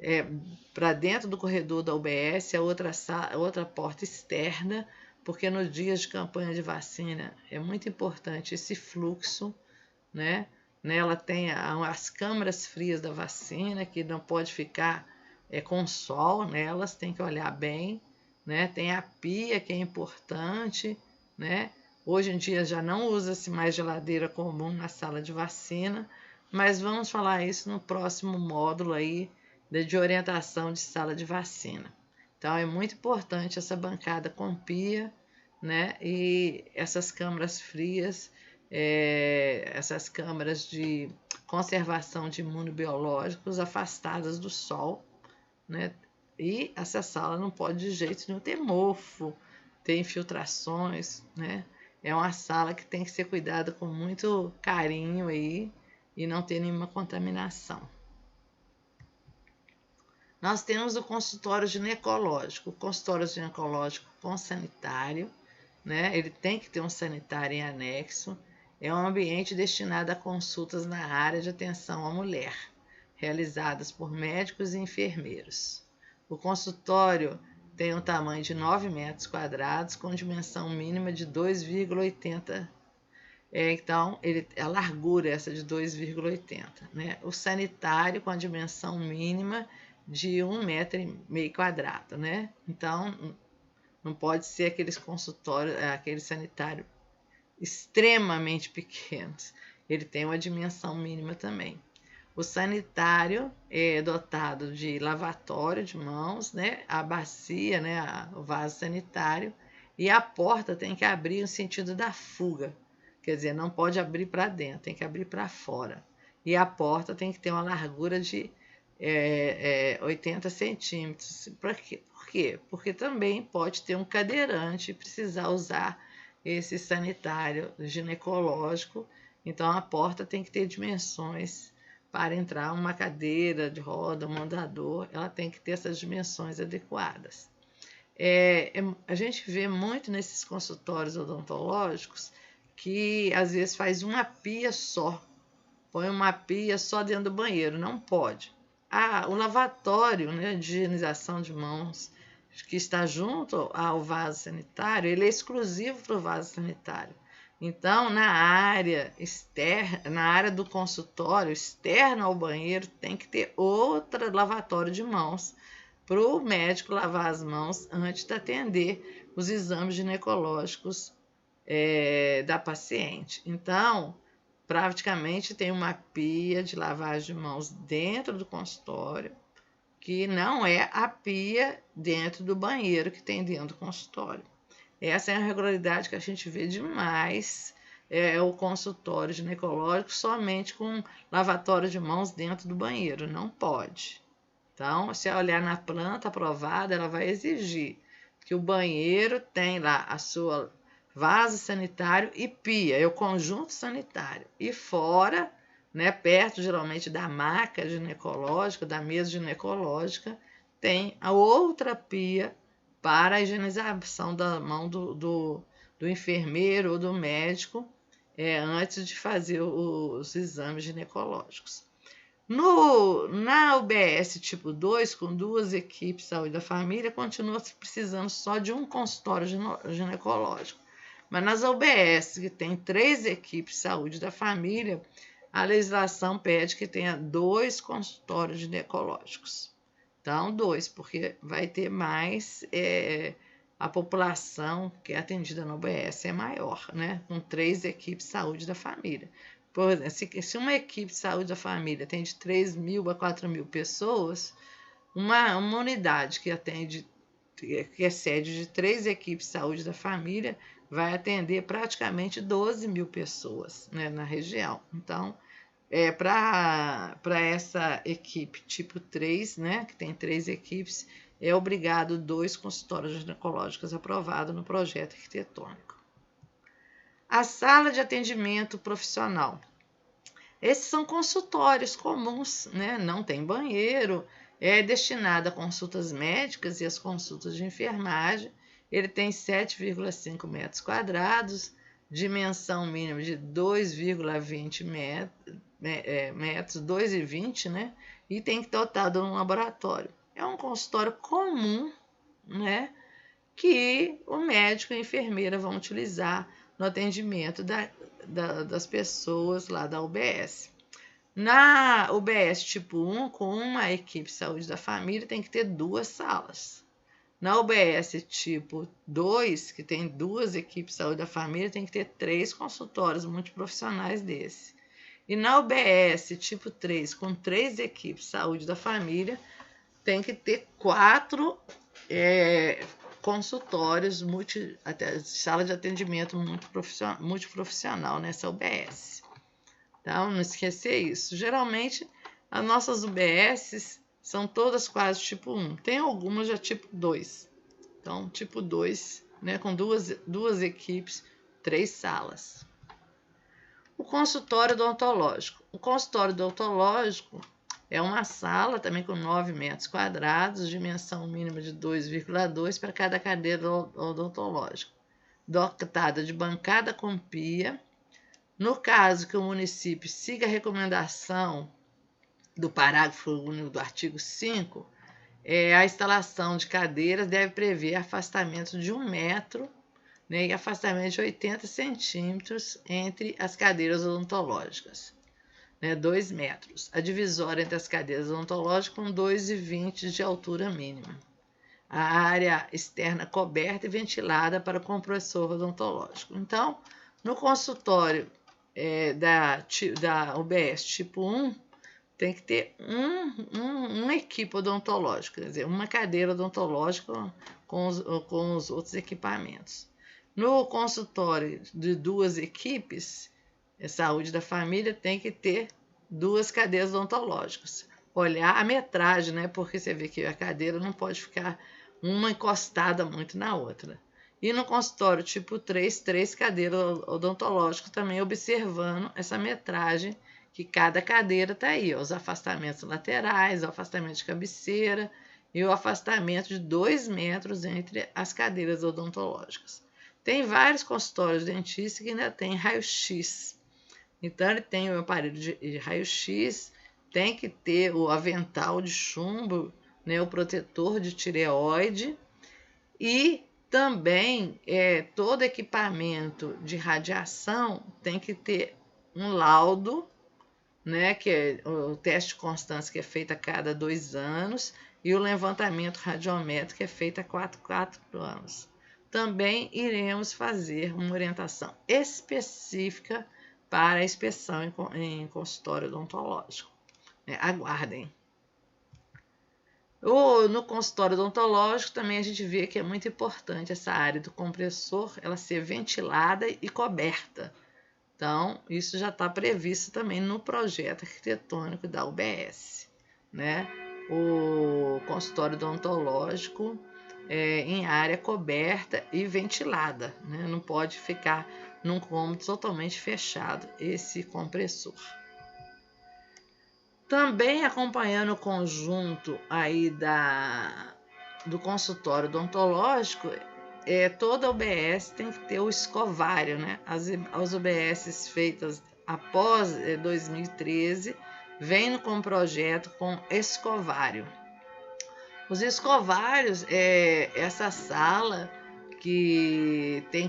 é para dentro do corredor da UBS, a outra porta externa, porque nos dias de campanha de vacina é muito importante esse fluxo, né? Nela tem as câmaras frias da vacina, que não pode ficar com sol nelas, tem que olhar bem, né? Tem a pia, que é importante, né? Hoje em dia já não usa-se mais geladeira comum na sala de vacina, mas vamos falar isso no próximo módulo aí de orientação de sala de vacina. Então, é muito importante essa bancada com pia, né? E essas câmaras frias, essas câmaras de conservação de imunobiológicos afastadas do sol, né? E essa sala não pode de jeito nenhum ter mofo, ter infiltrações, né? É uma sala que tem que ser cuidada com muito carinho aí e não ter nenhuma contaminação. Nós temos o consultório ginecológico. O consultório ginecológico com sanitário, né? Ele tem que ter um sanitário em anexo. É um ambiente destinado a consultas na área de atenção à mulher, realizadas por médicos e enfermeiros. O consultório tem um tamanho de 9 metros quadrados, com dimensão mínima de 2,80. Então, a largura essa de 2,80. Né? O sanitário com a dimensão mínima de 1,5 metro quadrado. Né? Então, não pode ser aqueles consultórios, aquele sanitário extremamente pequenos. Ele tem uma dimensão mínima também. O sanitário é dotado de lavatório de mãos, né? A bacia, né? O vaso sanitário, e a porta tem que abrir no sentido da fuga. Quer dizer, não pode abrir para dentro, tem que abrir para fora. E a porta tem que ter uma largura de 80 centímetros. Por quê? Porque também pode ter um cadeirante e precisar usar esse sanitário ginecológico. Então, a porta tem que ter dimensões para entrar uma cadeira de roda, um andador, ela tem que ter essas dimensões adequadas. A gente vê muito nesses consultórios odontológicos que às vezes faz uma pia só, põe uma pia só dentro do banheiro, não pode. O lavatório, né, de higienização de mãos, que está junto ao vaso sanitário, ele é exclusivo para o vaso sanitário. Então, na área externa, na área do consultório, externa ao banheiro, tem que ter outro lavatório de mãos para o médico lavar as mãos antes de atender os exames ginecológicos da paciente. Então, praticamente tem uma pia de lavagem de mãos dentro do consultório, que não é a pia dentro do banheiro que tem dentro do consultório. Essa é a irregularidade que a gente vê demais, o consultório ginecológico somente com lavatório de mãos dentro do banheiro, não pode. Então, se olhar na planta aprovada, ela vai exigir que o banheiro tem lá a sua vaso sanitário e pia, é o conjunto sanitário. E fora, né, perto geralmente da maca ginecológica, da mesa ginecológica, tem a outra pia para a higienização da mão do enfermeiro ou do médico antes de fazer os exames ginecológicos. Na UBS tipo 2, com 2 equipes de saúde da família, continua precisando só de um consultório ginecológico. Mas nas UBS, que tem 3 equipes de saúde da família, a legislação pede que tenha 2 consultórios ginecológicos. Então, 2, porque vai ter mais, a população que é atendida no UBS é maior, né? Com 3 equipes de saúde da família. Por exemplo, se uma equipe de saúde da família tem de 3.000 a 4.000 pessoas, uma unidade que é sede de 3 equipes de saúde da família vai atender praticamente 12.000 pessoas, né, na região. Então, para essa equipe tipo 3, né, que tem 3 equipes, é obrigado 2 consultórios ginecológicos aprovados no projeto arquitetônico. A sala de atendimento profissional. Esses são consultórios comuns, né? Não tem banheiro, é destinado a consultas médicas e as consultas de enfermagem. Ele tem 7,5 metros quadrados, dimensão mínima de 2,20 metros, 2,20, né? E tem que ter dotado um laboratório. É um consultório comum, né? Que o médico e a enfermeira vão utilizar no atendimento das pessoas lá da UBS. Na UBS tipo 1, com uma equipe de saúde da família, tem que ter 2 salas. Na UBS tipo 2, que tem 2 equipes de saúde da família, tem que ter 3 consultórios multiprofissionais desse. E na UBS tipo 3, com 3 equipes de saúde da família, tem que ter 4 consultórios, sala de atendimento multiprofissional nessa UBS. Então, não esquecer isso. Geralmente, as nossas UBSs são todas quase tipo 1. Tem algumas já tipo 2. Então, tipo 2, né, com duas equipes, 3 salas. O consultório odontológico. O consultório odontológico é uma sala também com 9 metros quadrados, dimensão mínima de 2,2 para cada cadeira odontológica, dotada de bancada com pia. No caso que o município siga a recomendação do parágrafo único do artigo 5, a instalação de cadeiras deve prever afastamento de 1 metro, né, e afastamento de 80 centímetros entre as cadeiras odontológicas. 2 metros. A divisória entre as cadeiras odontológicas com 2,20 de altura mínima. A área externa coberta e ventilada para o compressor odontológico. Então, no consultório da UBS tipo 1, tem que ter uma equipe odontológica, quer dizer, uma cadeira odontológica com os outros equipamentos. No consultório de 2 equipes, saúde da família, tem que ter 2 cadeiras odontológicas. Olhar a metragem, né? Porque você vê que a cadeira não pode ficar uma encostada muito na outra. E no consultório tipo 3, 3 cadeiras odontológicas, também observando essa metragem, que cada cadeira está aí, os afastamentos laterais, o afastamento de cabeceira e o afastamento de 2 metros entre as cadeiras odontológicas. Tem vários consultórios dentistas que ainda tem raio-x. Então, ele tem o aparelho de raio-x, tem que ter o avental de chumbo, né, o protetor de tireoide e também todo equipamento de radiação tem que ter um laudo, né, que é o teste de constância, que é feito a cada 2 anos, e o levantamento radiométrico, que é feito a 4 anos. Também iremos fazer uma orientação específica para a inspeção em consultório odontológico. Aguardem. No consultório odontológico também a gente vê que é muito importante essa área do compressor ela ser ventilada e coberta. Então, isso já está previsto também no projeto arquitetônico da UBS, né? O consultório odontológico em área coberta e ventilada, né? Não pode ficar num cômodo totalmente fechado esse compressor. Também acompanhando o conjunto aí do consultório odontológico, toda UBS tem que ter o escovário, né? As UBS feitas após 2013 vêm com um projeto com escovário. Os escovários essa sala que tem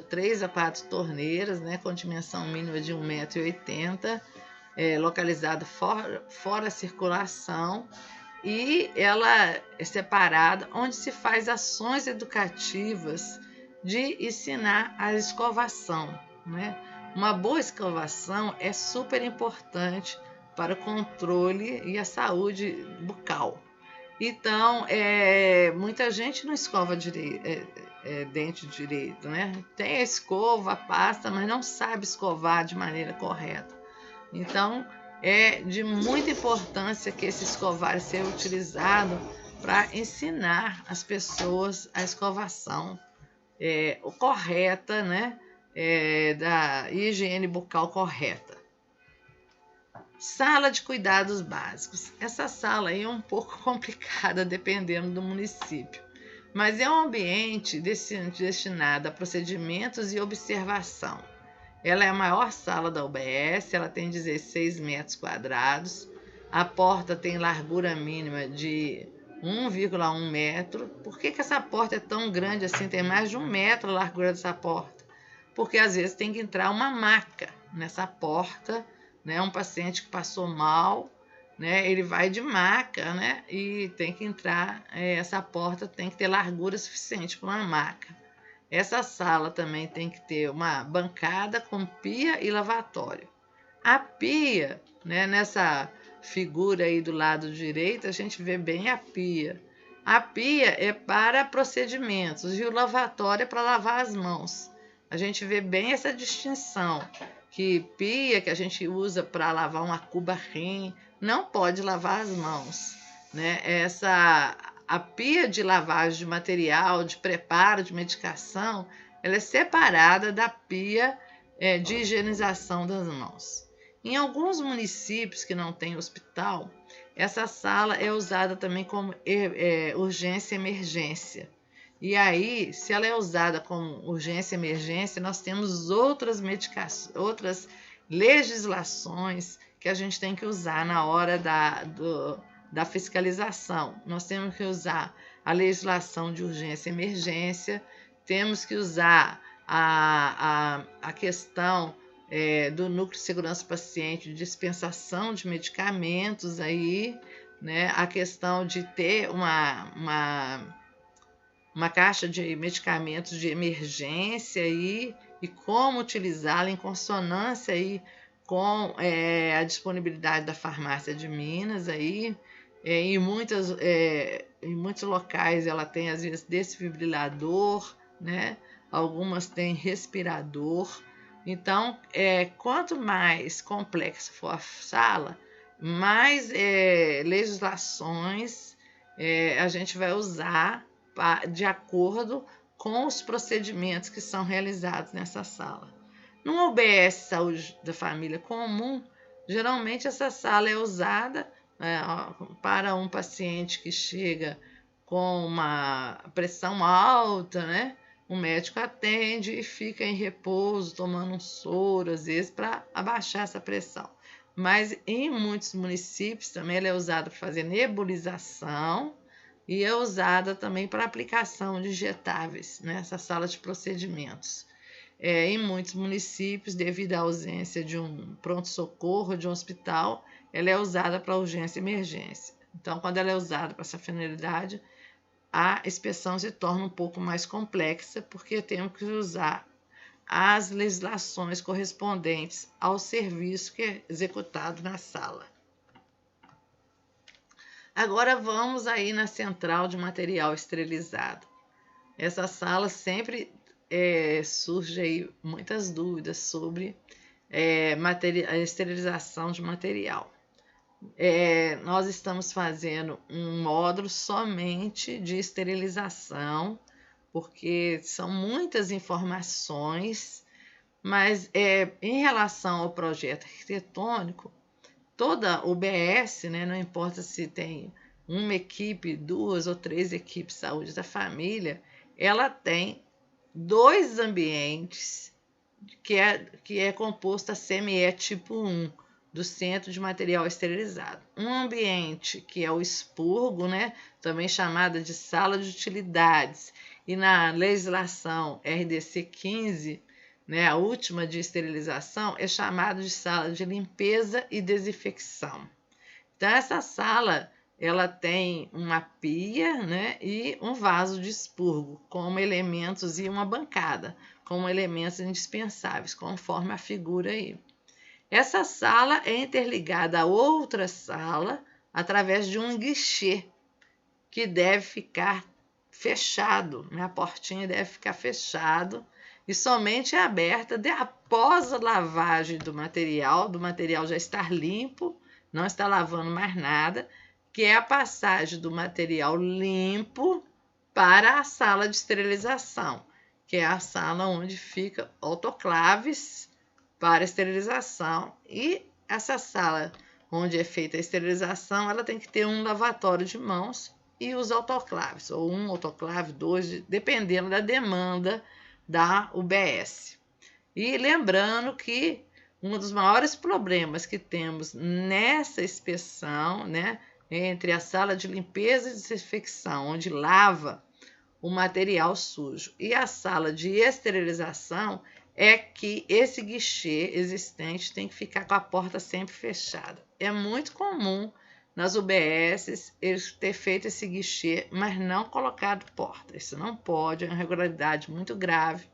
3 a 4 torneiras, né, com dimensão mínima de 1,80 m, localizada fora a circulação, e ela é separada, onde se faz ações educativas de ensinar a escovação, né? Uma boa escovação é super importante para o controle e a saúde bucal. Então, muita gente não escova dente direito, né? Tem a escova, a pasta, mas não sabe escovar de maneira correta. Então, é de muita importância que esse escovar seja utilizado para ensinar as pessoas a escovação correta, né? Da higiene bucal correta. Sala de cuidados básicos. Essa sala aí é um pouco complicada dependendo do município, mas é um ambiente destinado a procedimentos e observação. Ela é a maior sala da UBS, ela tem 16 metros quadrados, a porta tem largura mínima de 1,1 metro. Por que essa porta é tão grande assim? Tem mais de 1 metro a largura dessa porta. Porque às vezes tem que entrar uma maca nessa porta, né? Um paciente que passou mal, né? Ele vai de maca, né? E tem que entrar, essa porta tem que ter largura suficiente para uma maca. Essa sala também tem que ter uma bancada com pia e lavatório. A pia, né, nessa figura aí do lado direito, a gente vê bem a pia. A pia é para procedimentos e o lavatório é para lavar as mãos. A gente vê bem essa distinção, que pia que a gente usa para lavar uma cuba-rim não pode lavar as mãos, né? A pia de lavagem de material, de preparo de medicação, ela é separada da pia de higienização das mãos. Em alguns municípios que não tem hospital, essa sala é usada também como urgência e emergência. E aí, se ela é usada como urgência e emergência, nós temos outras legislações que a gente tem que usar na hora da fiscalização. Nós temos que usar a legislação de urgência e emergência, temos que usar a questão do núcleo de segurança do paciente, de dispensação de medicamentos aí, né? A questão de ter uma caixa de medicamentos de emergência aí, e como utilizá-la em consonância aí com a disponibilidade da farmácia de Minas aí. Em muitos locais ela tem às vezes desfibrilador, né? Algumas têm respirador. Então, quanto mais complexa for a sala, mais legislações a gente vai usar de acordo com os procedimentos que são realizados nessa sala. Numa UBS Saúde da Família comum, geralmente essa sala é usada para um paciente que chega com uma pressão alta, né? O médico atende e fica em repouso, tomando um soro, às vezes, para abaixar essa pressão. Mas em muitos municípios também ela é usada para fazer nebulização e é usada também para aplicação de injetáveis nessa sala de procedimentos. Em muitos municípios, devido à ausência de um pronto-socorro, de um hospital, ela é usada para urgência e emergência. Então, quando ela é usada para essa finalidade, a inspeção se torna um pouco mais complexa, porque temos que usar as legislações correspondentes ao serviço que é executado na sala. Agora vamos aí na central de material esterilizado. Essa sala sempre surge aí muitas dúvidas sobre a esterilização de material. Nós estamos fazendo um módulo somente de esterilização, porque são muitas informações, mas em relação ao projeto arquitetônico, toda UBS, né, não importa se tem uma equipe, 2 ou 3 equipes de saúde da família, ela tem 2 ambientes que é composto a CME tipo 1, do Centro de Material Esterilizado. Um ambiente que é o expurgo, né, também chamada de sala de utilidades, e na legislação RDC 15, né, a última de esterilização, é chamada de sala de limpeza e desinfecção. Então, essa sala, ela tem uma pia, né, e um vaso de expurgo como elementos e uma bancada como elementos indispensáveis, conforme a figura aí. Essa sala é interligada a outra sala através de um guichê que deve ficar fechado, né? A portinha deve ficar fechado e somente é aberta após a lavagem do material já estar limpo, não está lavando mais nada, que é a passagem do material limpo para a sala de esterilização, que é a sala onde fica autoclaves para esterilização. E essa sala onde é feita a esterilização, ela tem que ter um lavatório de mãos e os autoclaves, ou um autoclave, dois, dependendo da demanda da UBS. E lembrando que um dos maiores problemas que temos nessa inspeção, né, entre a sala de limpeza e desinfecção, onde lava o material sujo, e a sala de esterilização, é que esse guichê existente tem que ficar com a porta sempre fechada. É muito comum nas UBSs eles ter feito esse guichê, mas não colocado porta. Isso não pode, é uma irregularidade muito grave.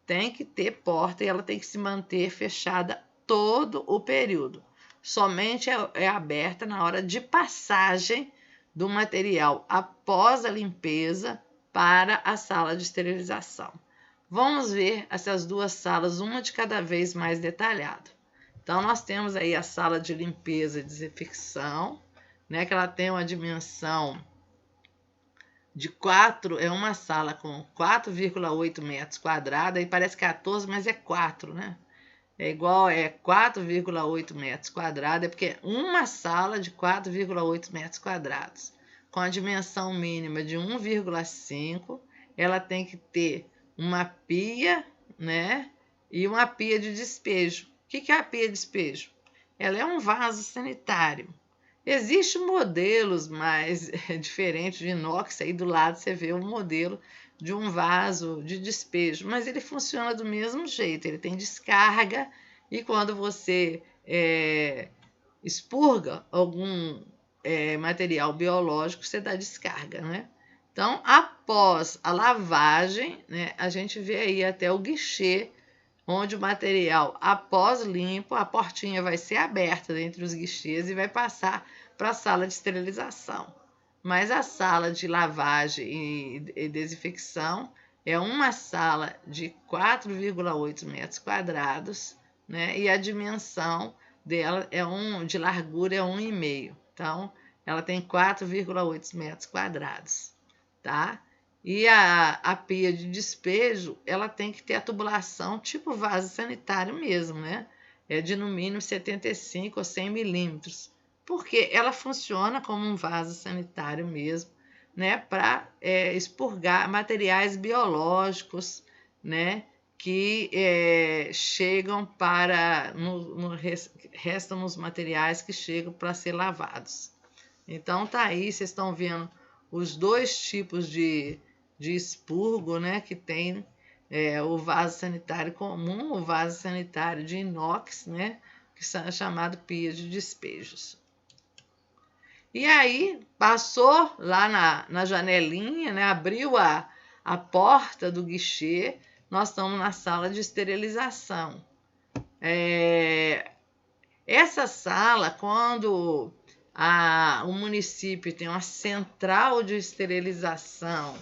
Tem que ter porta e ela tem que se manter fechada todo o período. Somente é aberta na hora de passagem do material após a limpeza para a sala de esterilização. Vamos ver essas duas salas, uma de cada vez mais detalhado. Então, nós temos aí a sala de limpeza e desinfecção, né, que ela tem uma dimensão de 4, é uma sala com 4,8 metros quadrados, aí parece 14, mas é 4, né? É igual, é 4,8 metros quadrados, é porque é uma sala de 4,8 metros quadrados, com a dimensão mínima de 1,5, ela tem que ter uma pia, né? E uma pia de despejo. O que é a pia de despejo? Ela é um vaso sanitário. Existem modelos mais diferentes de inox, aí do lado você vê o modelo de um vaso de despejo, mas ele funciona do mesmo jeito, ele tem descarga e quando você expurga algum material biológico, você dá descarga, né? Então, após a lavagem, né, a gente vê aí até o guichê, onde o material, após limpo, a portinha vai ser aberta entre os guichês e vai passar para a sala de esterilização. Mas a sala de lavagem e desinfecção é uma sala de 4,8 metros quadrados, né? E a dimensão dela de largura é 1,5. Então, ela tem 4,8 metros quadrados, tá? E a pia de despejo, ela tem que ter a tubulação tipo vaso sanitário mesmo, né? É de no mínimo 75 ou 100 milímetros, porque ela funciona como um vaso sanitário mesmo, né? Para expurgar materiais biológicos, né? Que chegam para, restam nos materiais que chegam para ser lavados. Então, tá aí, vocês estão vendo os dois tipos de expurgo, né, que tem o vaso sanitário comum, o vaso sanitário de inox, né, que é chamado pia de despejos. E aí, passou lá na janelinha, né, abriu a porta do guichê, nós estamos na sala de esterilização. Essa sala, quando o município tem uma central de esterilização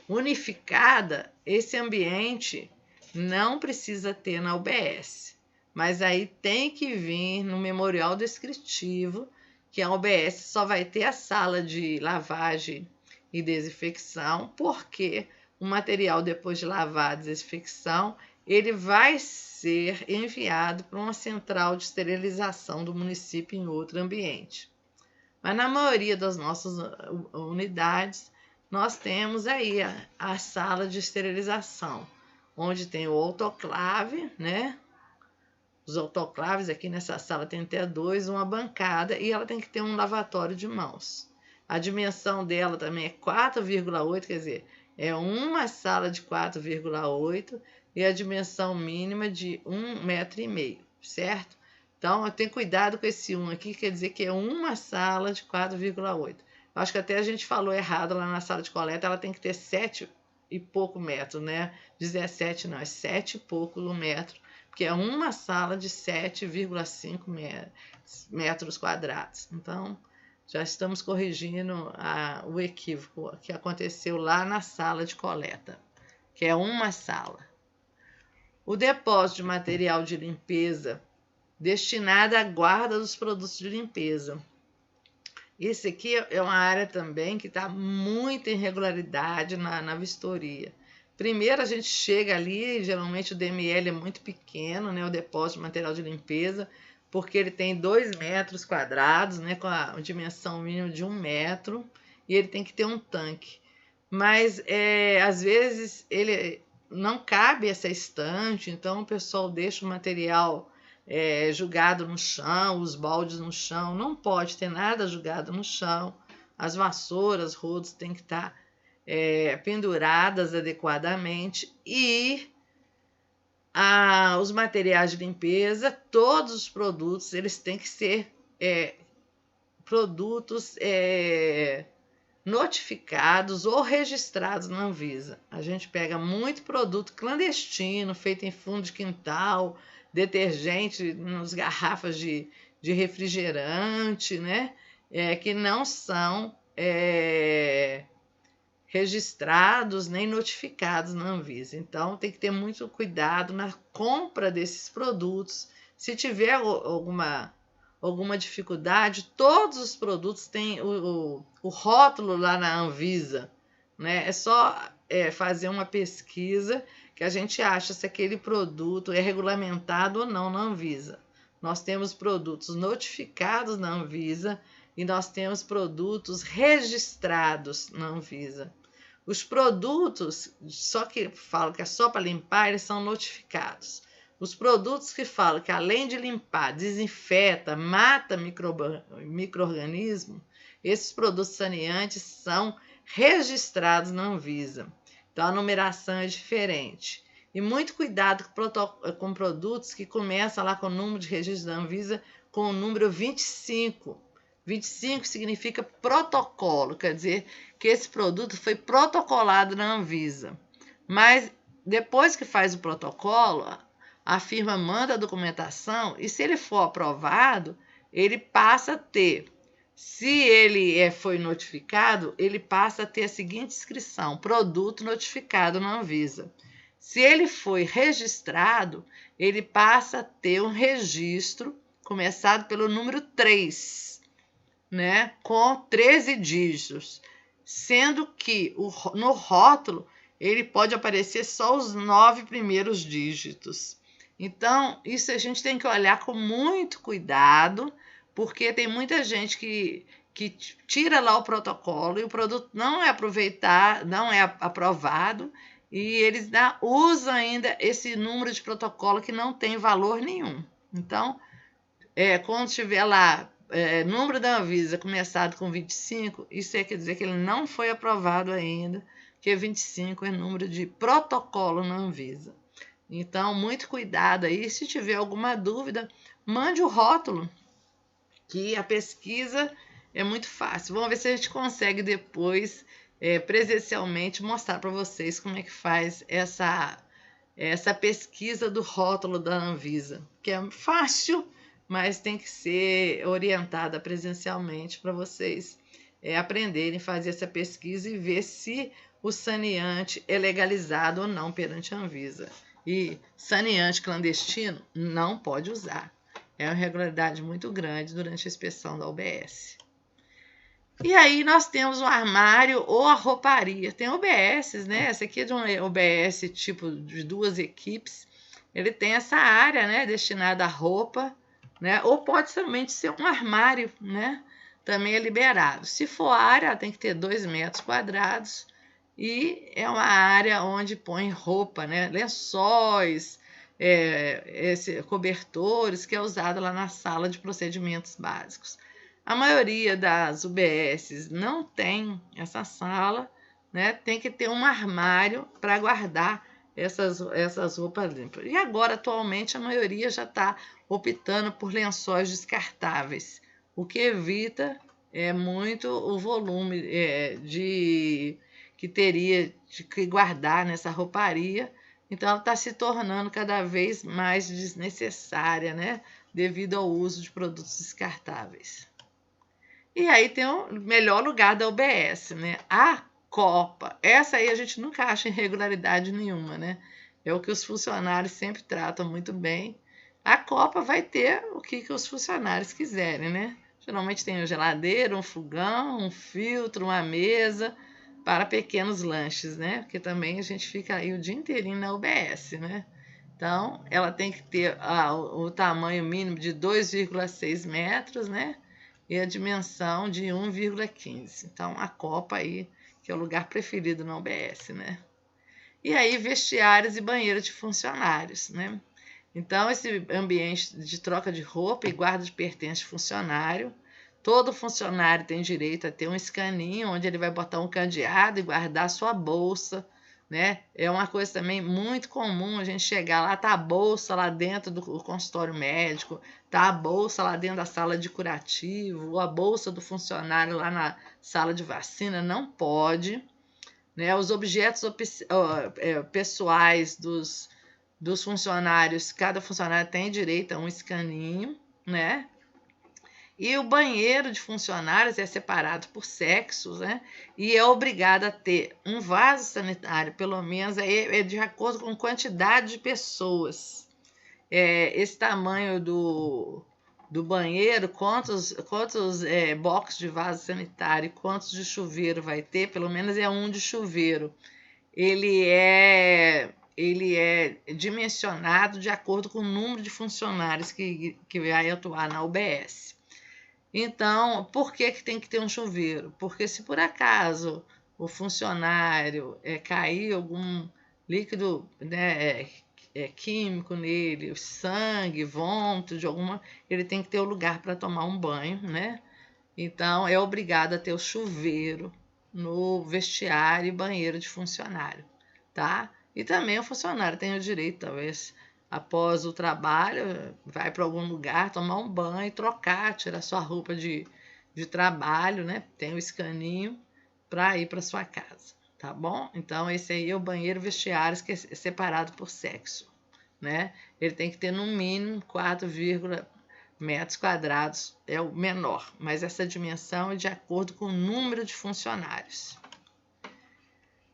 unificada, esse ambiente não precisa ter na UBS, mas aí tem que vir no memorial descritivo que a UBS só vai ter a sala de lavagem e desinfecção, porque o material depois de lavar, desinfecção, ele vai ser enviado para uma central de esterilização do município em outro ambiente. Mas na maioria das nossas unidades, nós temos aí a sala de esterilização, onde tem o autoclave, né? Os autoclaves aqui nessa sala tem até 2, uma bancada, e ela tem que ter um lavatório de mãos. A dimensão dela também é 4,8, quer dizer, é uma sala de 4,8 e a dimensão mínima de 1,5 m, certo? Então, tem cuidado com esse 1 aqui, quer dizer que é uma sala de 4,8. Acho que até a gente falou errado lá na sala de coleta, ela tem que ter 7 e pouco metros, né? 17 não, é 7 e pouco metro, porque é uma sala de 7,5 metros quadrados. Então, já estamos corrigindo o equívoco que aconteceu lá na sala de coleta, que é uma sala. O depósito de material de limpeza destinado à guarda dos produtos de limpeza. Esse aqui é uma área também que está muita irregularidade na vistoria. Primeiro a gente chega ali, geralmente o DML é muito pequeno, né, o depósito de material de limpeza, porque ele tem 2 metros quadrados, né, com a dimensão mínima de 1 metro, e ele tem que ter um tanque. Mas às vezes ele não cabe essa estante, então o pessoal deixa o material jogado no chão, os baldes no chão, não pode ter nada jogado no chão, as vassouras, rodos têm que estar penduradas adequadamente e os materiais de limpeza, todos os produtos, eles têm que ser produtos notificados ou registrados na Anvisa. A gente pega muito produto clandestino, feito em fundo de quintal, detergente nas garrafas de refrigerante, né? Que não são registrados nem notificados na Anvisa. Então, tem que ter muito cuidado na compra desses produtos. Se tiver alguma dificuldade, todos os produtos têm o rótulo lá na Anvisa, né? É só fazer uma pesquisa que a gente acha se aquele produto é regulamentado ou não na Anvisa. Nós temos produtos notificados na Anvisa e nós temos produtos registrados na Anvisa. Os produtos, só que falam que é só para limpar, eles são notificados. Os produtos que falam que além de limpar, desinfeta, mata micro-organismo, esses produtos saneantes são registrados na Anvisa. Então, a numeração é diferente. E muito cuidado com produtos que começam lá com o número de registro da Anvisa com o número 25. 25 significa protocolo, quer dizer que esse produto foi protocolado na Anvisa. Mas depois que faz o protocolo, a firma manda a documentação e se ele for aprovado, ele passa a ter. Se ele foi notificado, ele passa a ter a seguinte inscrição: produto notificado na Anvisa. Se ele foi registrado, ele passa a ter um registro começado pelo número 3, né, com 13 dígitos, sendo que no rótulo ele pode aparecer só os 9 primeiros dígitos. Então, isso a gente tem que olhar com muito cuidado, porque tem muita gente que tira lá o protocolo e o produto não é aprovado e eles usam ainda esse número de protocolo que não tem valor nenhum. Então, quando tiver lá número da Anvisa começado com 25, isso quer dizer que ele não foi aprovado ainda, que 25 é número de protocolo na Anvisa. Então, muito cuidado aí. Se tiver alguma dúvida, mande o rótulo, que a pesquisa é muito fácil. Vamos ver se a gente consegue depois, presencialmente, mostrar para vocês como é que faz essa pesquisa do rótulo da Anvisa, que é fácil, mas tem que ser orientada presencialmente para vocês aprenderem a fazer essa pesquisa e ver se o saneante é legalizado ou não perante a Anvisa. E saneante clandestino não pode usar. É uma irregularidade muito grande durante a inspeção da UBS. E aí nós temos o armário ou a rouparia. Tem UBSs, né? Essa aqui é de um UBS tipo de 2 equipes. Ele tem essa área, né, destinada à roupa, né? Ou pode somente ser um armário, né? Também é liberado. Se for área, tem que ter 2 metros quadrados. E é uma área onde põe roupa, né? Lençóis, cobertores, que é usado lá na sala de procedimentos básicos. A maioria das UBSs não tem essa sala, né, tem que ter um armário para guardar essas roupas limpas. E agora, atualmente, a maioria já está optando por lençóis descartáveis, o que evita muito o volume que teria de que guardar nessa rouparia. Então, ela está se tornando cada vez mais desnecessária, né, devido ao uso de produtos descartáveis. E aí tem o melhor lugar da UBS, né? A Copa. Essa aí a gente nunca acha irregularidade nenhuma, né? É o que os funcionários sempre tratam muito bem. A Copa vai ter o que os funcionários quiserem, né? Geralmente tem uma geladeira, um fogão, um filtro, uma mesa para pequenos lanches, né? Porque também a gente fica aí o dia inteirinho na UBS, né? Então, ela tem que ter o tamanho mínimo de 2,6 metros, né? E a dimensão de 1,15. Então, a Copa aí, que é o lugar preferido na UBS, né? E aí, vestiários e banheiro de funcionários, né? Então, esse ambiente de troca de roupa e guarda de pertences de funcionário, todo funcionário tem direito a ter um escaninho onde ele vai botar um cadeado e guardar a sua bolsa, né? É uma coisa também muito comum a gente chegar lá, tá a bolsa lá dentro do consultório médico, tá a bolsa lá dentro da sala de curativo, ou a bolsa do funcionário lá na sala de vacina, não pode, né? Os objetos pessoais dos funcionários, cada funcionário tem direito a um escaninho, né? E o banheiro de funcionários é separado por sexos, né? E é obrigado a ter um vaso sanitário, pelo menos é de acordo com a quantidade de pessoas. Esse tamanho do banheiro, quantos boxes de vaso sanitário, quantos de chuveiro vai ter, pelo menos é um de chuveiro. Ele é dimensionado de acordo com o número de funcionários que vai atuar na UBS. Então, por que tem que ter um chuveiro? Porque se por acaso o funcionário cair algum líquido, né, químico nele, sangue, vômito de alguma, ele tem que ter o lugar para tomar um banho, né? Então, é obrigado a ter o chuveiro no vestiário e banheiro de funcionário, tá? E também o funcionário tem o direito, talvez, após o trabalho, vai para algum lugar, tomar um banho, trocar, tirar sua roupa de trabalho, né? Tem o escaninho para ir para sua casa, tá bom? Então, esse aí é o banheiro vestiário, que é separado por sexo, né? Ele tem que ter no mínimo 4, metros quadrados, é o menor, mas essa dimensão é de acordo com o número de funcionários.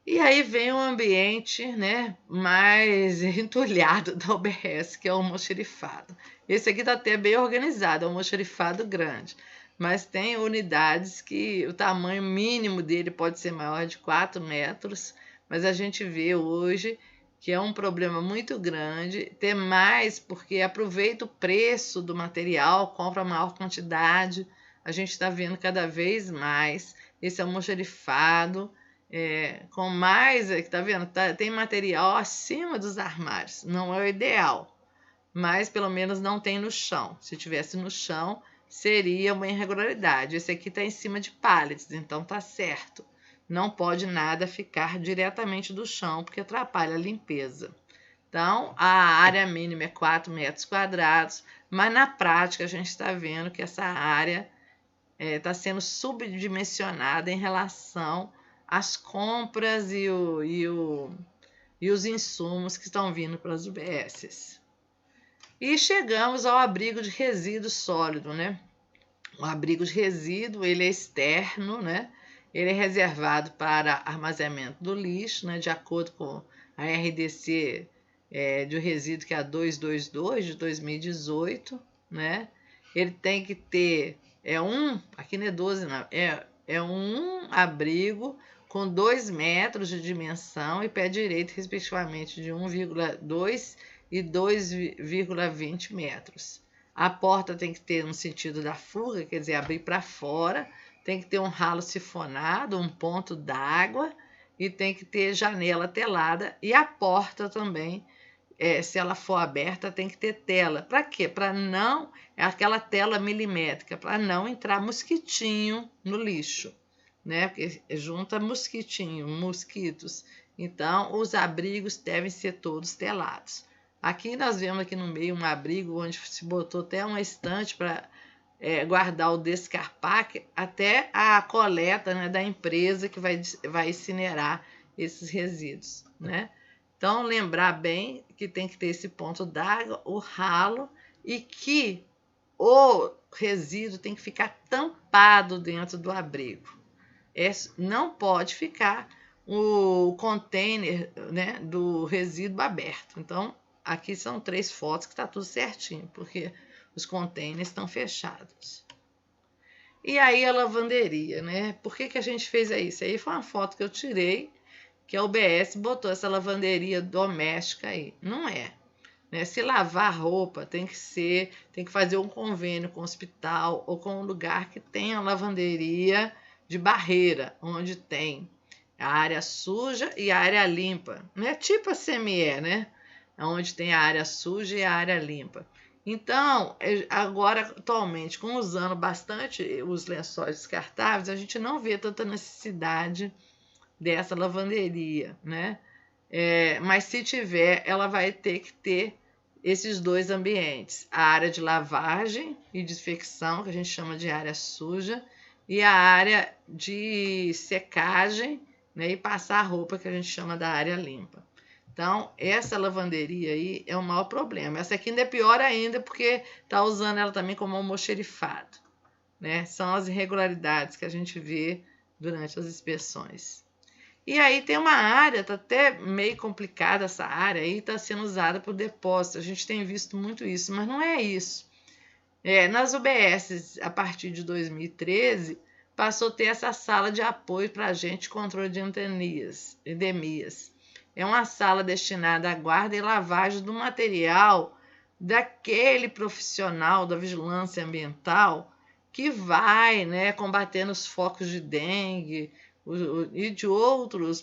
E aí vem o ambiente, né, mais entulhado da UBS, que é o almoxarifado. Esse aqui está até bem organizado, é um almoxarifado grande, mas tem unidades que o tamanho mínimo dele pode ser maior de 4 metros, mas a gente vê hoje que é um problema muito grande ter mais, porque aproveita o preço do material, compra maior quantidade. A gente está vendo cada vez mais esse almoxarifado, com mais, tá vendo? Tem material acima dos armários, não é o ideal, mas pelo menos não tem no chão. Se tivesse no chão, seria uma irregularidade. Esse aqui está em cima de pallets, então tá certo. Não pode nada ficar diretamente do chão, porque atrapalha a limpeza. Então, a área mínima é 4 metros quadrados, mas na prática a gente está vendo que essa área está sendo subdimensionada em relação às compras e os insumos que estão vindo para as UBSs. E chegamos ao abrigo de resíduo sólido, né? O abrigo de resíduo, ele é externo, né? Ele é reservado para armazenamento do lixo, né? De acordo com a RDC de resíduo, que é a 222 de 2018, né? Ele tem que ter, aqui não é 12 não, é um abrigo com 2 metros de dimensão e pé direito, respectivamente, de 1,2 e 2,20 metros. A porta tem que ter no sentido da fuga, quer dizer, abrir para fora, tem que ter um ralo sifonado, um ponto d'água e tem que ter janela telada, e a porta também, se ela for aberta, tem que ter tela. Para quê? Para não, aquela tela milimétrica, para não entrar mosquitinho no lixo, né? Porque junta mosquitos. Então, os abrigos devem ser todos telados. Aqui nós vemos aqui no meio um abrigo onde se botou até uma estante para guardar o descarpaque até a coleta, né, da empresa que vai incinerar esses resíduos, né? Então, lembrar bem que tem que ter esse ponto d'água, o ralo, e que o resíduo tem que ficar tampado dentro do abrigo. Não pode ficar o container, né, do resíduo aberto. Então, aqui são 3 fotos que está tudo certinho, porque os containers estão fechados. E aí a lavanderia, né? Por que a gente fez isso? Aí foi uma foto que eu tirei, que a UBS botou essa lavanderia doméstica aí. Não é. Né? Se lavar roupa tem que fazer um convênio com o hospital ou com um lugar que tenha lavanderia de barreira, onde tem a área suja e a área limpa. Não é tipo a CME, né? Onde tem a área suja e a área limpa. Então, agora, atualmente, usando bastante os lençóis descartáveis, a gente não vê tanta necessidade dessa lavanderia, né? Mas se tiver, ela vai ter que ter esses 2 ambientes, a área de lavagem e desinfecção, que a gente chama de área suja, e a área de secagem, né, e passar a roupa, que a gente chama da área limpa. Então, essa lavanderia aí é o maior problema. Essa aqui ainda é pior ainda, porque está usando ela também como almoxerifado, né? São as irregularidades que a gente vê durante as inspeções. E aí tem uma área, está até meio complicada essa área aí, está sendo usada para o depósito. A gente tem visto muito isso, mas não é isso. Nas UBS, a partir de 2013, passou a ter essa sala de apoio para agente de controle de endemias. É uma sala destinada à guarda e lavagem do material daquele profissional da vigilância ambiental que vai, né, combatendo os focos de dengue e de outros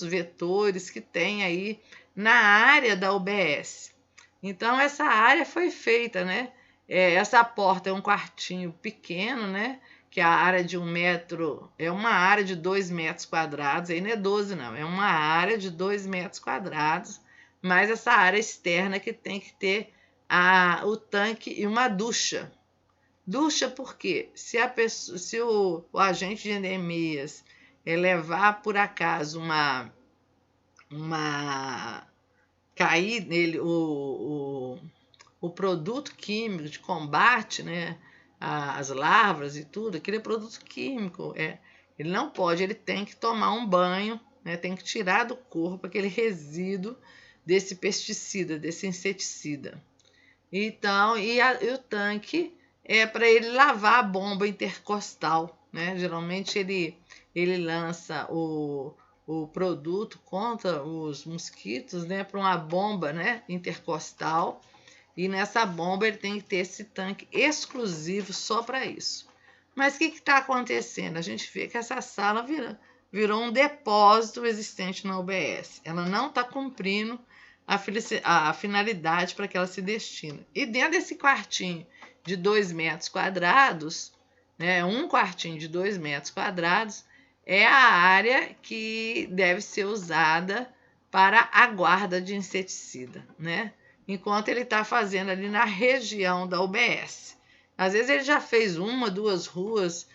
vetores que tem aí na área da UBS. Então, essa área foi feita, né? Essa porta é um quartinho pequeno, né? Que a área de 1 metro é uma área de 2 metros quadrados, aí não é 12 não, é uma área de 2 metros quadrados, mas essa área externa que tem que ter o tanque e uma ducha. Ducha por quê? Se o agente de endemias levar por acaso cair nele o produto químico de combate, né, as larvas e tudo, aquele produto químico, ele não pode, ele tem que tomar um banho, né, tem que tirar do corpo aquele resíduo desse pesticida, desse inseticida. Então, e o tanque é para ele lavar a bomba intercostal, né? Geralmente ele lança o produto contra os mosquitos, né, para uma bomba, né, intercostal. E nessa bomba ele tem que ter esse tanque exclusivo só para isso. Mas o que está acontecendo? A gente vê que essa sala virou um depósito existente na UBS. Ela não está cumprindo a finalidade para que ela se destina. E dentro desse quartinho de 2 metros quadrados, né, um quartinho de 2 metros quadrados, é a área que deve ser usada para a guarda de inseticida, né? Enquanto ele está fazendo ali na região da UBS. Às vezes ele já fez 1, 2 ruas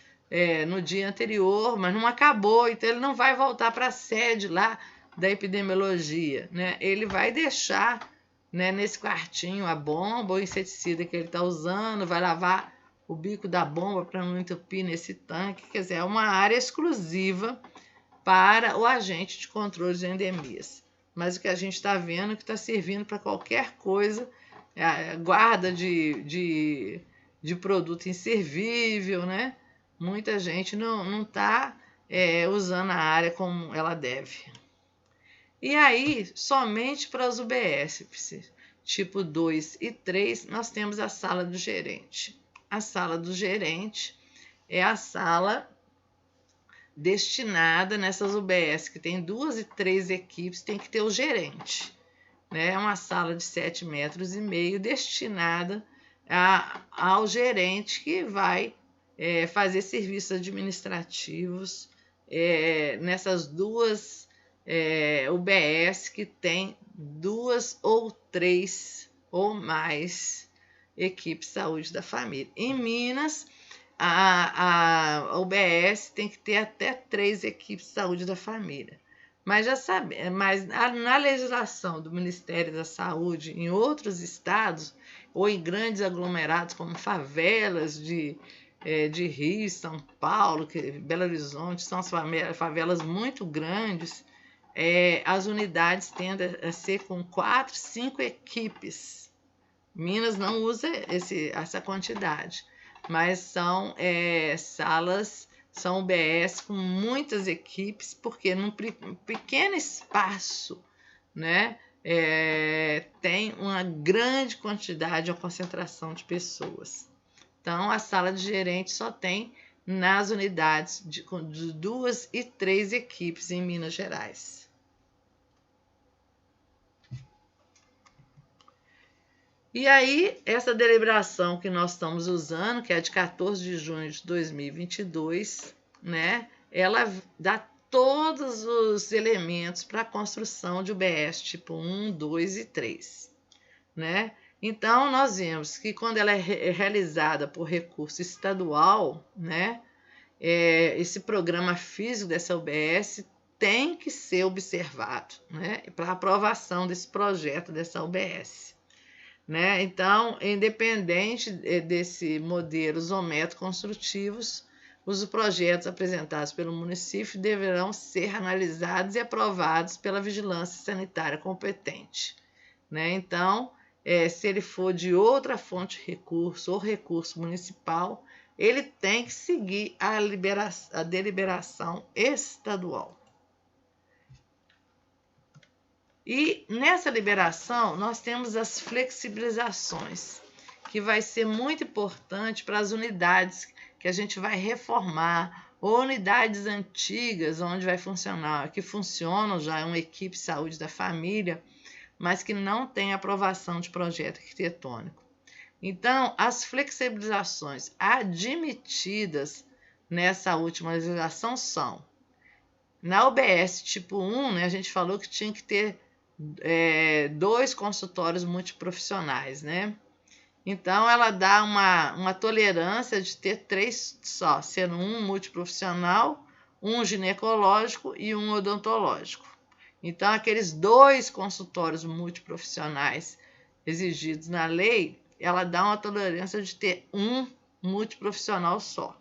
no dia anterior, mas não acabou, então ele não vai voltar para a sede lá da epidemiologia, né? Ele vai deixar, né, nesse quartinho a bomba, o inseticida que ele está usando, vai lavar o bico da bomba para não entupir nesse tanque, quer dizer, é uma área exclusiva para o agente de controle de endemias. Mas o que a gente está vendo é que está servindo para qualquer coisa, guarda de produto inservível, né? Muita gente não está usando a área como ela deve. E aí, somente para as UBS, tipo 2 e 3, nós temos a sala do gerente. A sala do gerente é a sala destinada nessas UBS, que tem 2 e 3 equipes, tem que ter o gerente. Né? É uma sala de 7,5 metros destinada ao gerente que vai fazer serviços administrativos nessas duas UBS que tem 2 ou 3 ou mais equipes de saúde da família. Em Minas, a UBS tem que ter até 3 equipes de saúde da família. Mas já sabe, mas na legislação do Ministério da Saúde em outros estados ou em grandes aglomerados como favelas de Rio, São Paulo, Belo Horizonte, são as favelas muito grandes, as unidades tendem a ser com 4, 5 equipes. Minas não usa essa quantidade, mas são salas, são UBS com muitas equipes, porque num pequeno espaço, né, tem uma grande quantidade ou concentração de pessoas. Então, a sala de gerente só tem nas unidades de 2 e 3 equipes em Minas Gerais. E aí, essa deliberação que nós estamos usando, que é de 14 de junho de 2022, né, ela dá todos os elementos para a construção de UBS tipo 1, 2 e 3, né? Então, nós vemos que quando ela é realizada por recurso estadual, né, esse programa físico dessa UBS tem que ser observado, né, para aprovação desse projeto dessa UBS. Né? Então, independente desse modelos ou métodos construtivos, os projetos apresentados pelo município deverão ser analisados e aprovados pela vigilância sanitária competente. Né? Então, se ele for de outra fonte de recurso ou recurso municipal, ele tem que seguir a deliberação estadual. E nessa liberação, nós temos as flexibilizações, que vai ser muito importante para as unidades que a gente vai reformar, ou unidades antigas, onde vai funcionar, que funcionam já em uma equipe de saúde da família, mas que não tem aprovação de projeto arquitetônico. Então, as flexibilizações admitidas nessa última legislação são: na UBS tipo 1, né, a gente falou que tinha que ter 2 consultórios multiprofissionais, né? Então, ela dá uma tolerância de ter 3 só, sendo um multiprofissional, um ginecológico e um odontológico. Então, aqueles 2 consultórios multiprofissionais exigidos na lei, ela dá uma tolerância de ter um multiprofissional só.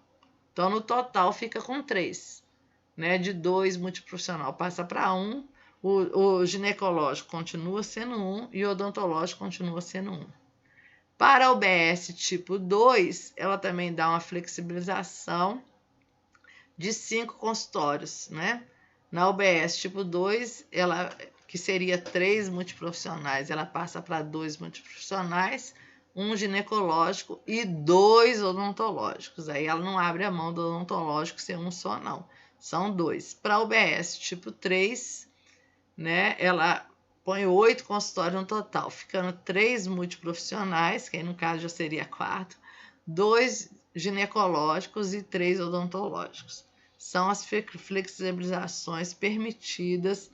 Então, no total, fica com 3. Né? De 2 multiprofissional passa para 1, o ginecológico continua sendo 1 e o odontológico continua sendo 1. Para a UBS tipo 2, ela também dá uma flexibilização de 5 consultórios, né? Na UBS tipo 2, que seria 3 multiprofissionais, ela passa para 2 multiprofissionais, um ginecológico e 2 odontológicos. Aí ela não abre a mão do odontológico ser um só, não. São 2. Para a UBS tipo 3, né, ela põe 8 consultórios no total, ficando 3 multiprofissionais, que aí no caso já seria 4, 2 ginecológicos e 3 odontológicos. São as flexibilizações permitidas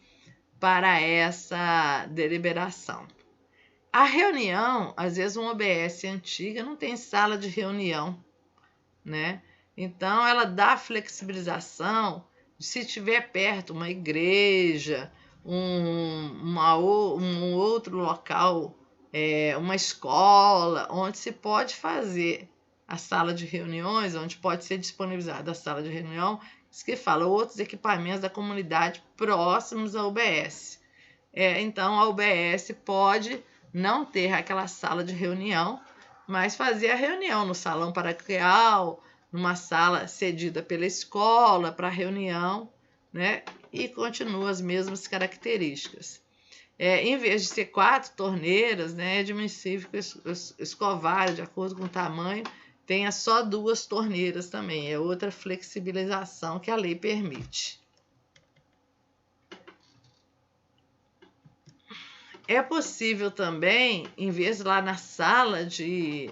para essa deliberação. A reunião, às vezes uma UBS antiga não tem sala de reunião, né? Então, ela dá flexibilização se tiver perto uma igreja, um outro local, uma escola, onde se pode fazer a sala de reuniões, onde pode ser disponibilizada a sala de reunião, isso que fala, outros equipamentos da comunidade próximos à UBS. Então, a UBS pode não ter aquela sala de reunião, mas fazer a reunião no salão paroquial, numa sala cedida pela escola para reunião, né? E continua as mesmas características. Em vez de ser 4 torneiras, né, é admissível que escovar, de acordo com o tamanho, tenha só 2 torneiras também. É outra flexibilização que a lei permite. É possível também, em vez de lá na sala de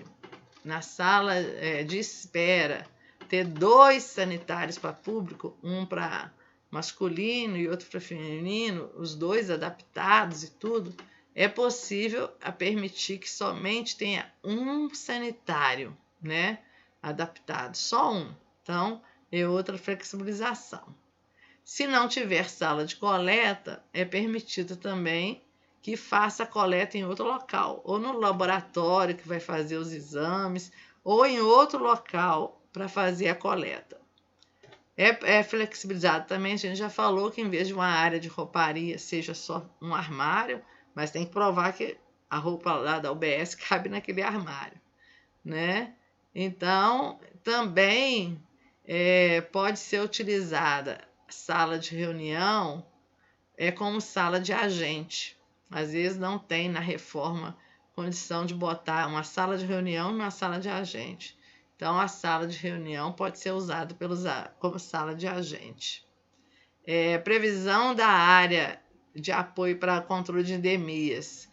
espera, ter 2 sanitários para público, um para masculino e outro para feminino, os dois adaptados e tudo, é possível permitir que somente tenha um sanitário, né, adaptado, só um. Então, é outra flexibilização. Se não tiver sala de coleta, é permitido também que faça a coleta em outro local, ou no laboratório que vai fazer os exames, ou em outro local para fazer a coleta. É flexibilizado também, a gente já falou que em vez de uma área de rouparia seja só um armário, mas tem que provar que a roupa lá da UBS cabe naquele armário, né? Então, também pode ser utilizada sala de reunião como sala de agente. Às vezes não tem na reforma condição de botar uma sala de reunião e uma sala de agente. Então, a sala de reunião pode ser usada como sala de agente. Previsão da área de apoio para controle de endemias,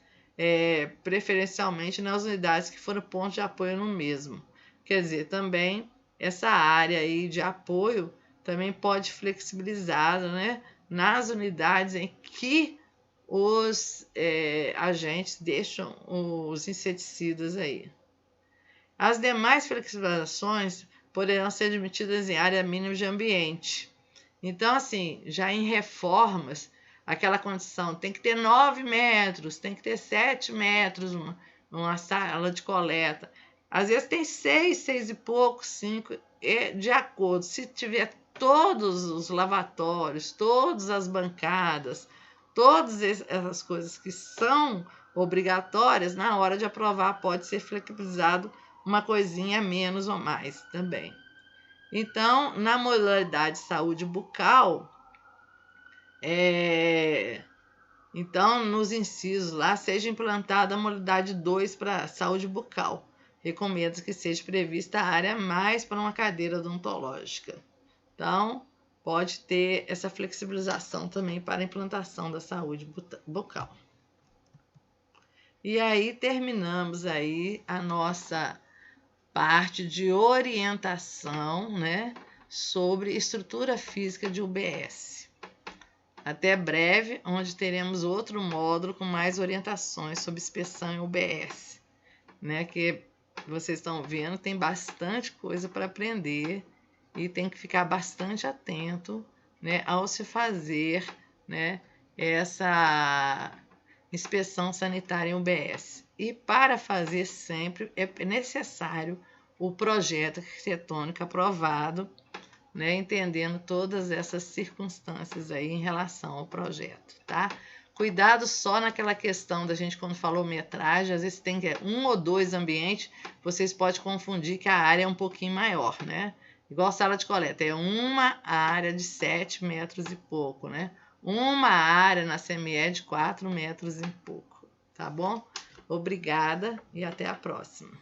preferencialmente nas unidades que foram pontos de apoio no mesmo. Quer dizer, também essa área aí de apoio também pode flexibilizar, né, nas unidades em que os agentes deixam os inseticidas aí. As demais flexibilizações poderão ser admitidas em área mínima de ambiente. Então, assim, já em reformas, aquela condição tem que ter 9 metros, tem que ter 7 metros uma sala de coleta. Às vezes tem 6 e pouco, 5, de acordo. Se tiver todos os lavatórios, todas as bancadas, todas essas coisas que são obrigatórias, na hora de aprovar pode ser flexibilizado uma coisinha menos ou mais também. Então, na modalidade saúde bucal, então nos incisos lá seja implantada a modalidade 2 para saúde bucal. Recomenda que seja prevista a área mais para uma cadeira odontológica. Então, pode ter essa flexibilização também para a implantação da saúde bucal. E aí terminamos aí a nossa parte de orientação, né, sobre estrutura física de UBS. Até breve, onde teremos outro módulo com mais orientações sobre inspeção em UBS, né, que vocês estão vendo, tem bastante coisa para aprender e tem que ficar bastante atento, né, ao se fazer, né, essa inspeção sanitária em UBS. E para fazer sempre é necessário o projeto arquitetônico aprovado, né, entendendo todas essas circunstâncias aí em relação ao projeto, tá? Cuidado só naquela questão da gente, quando falou metragem, às vezes tem que 1 ou 2 ambientes, vocês podem confundir que a área é um pouquinho maior, né? Igual sala de coleta, é uma área de 7 metros e pouco, né? Uma área na CME de 4 metros e pouco, tá bom? Obrigada e até a próxima.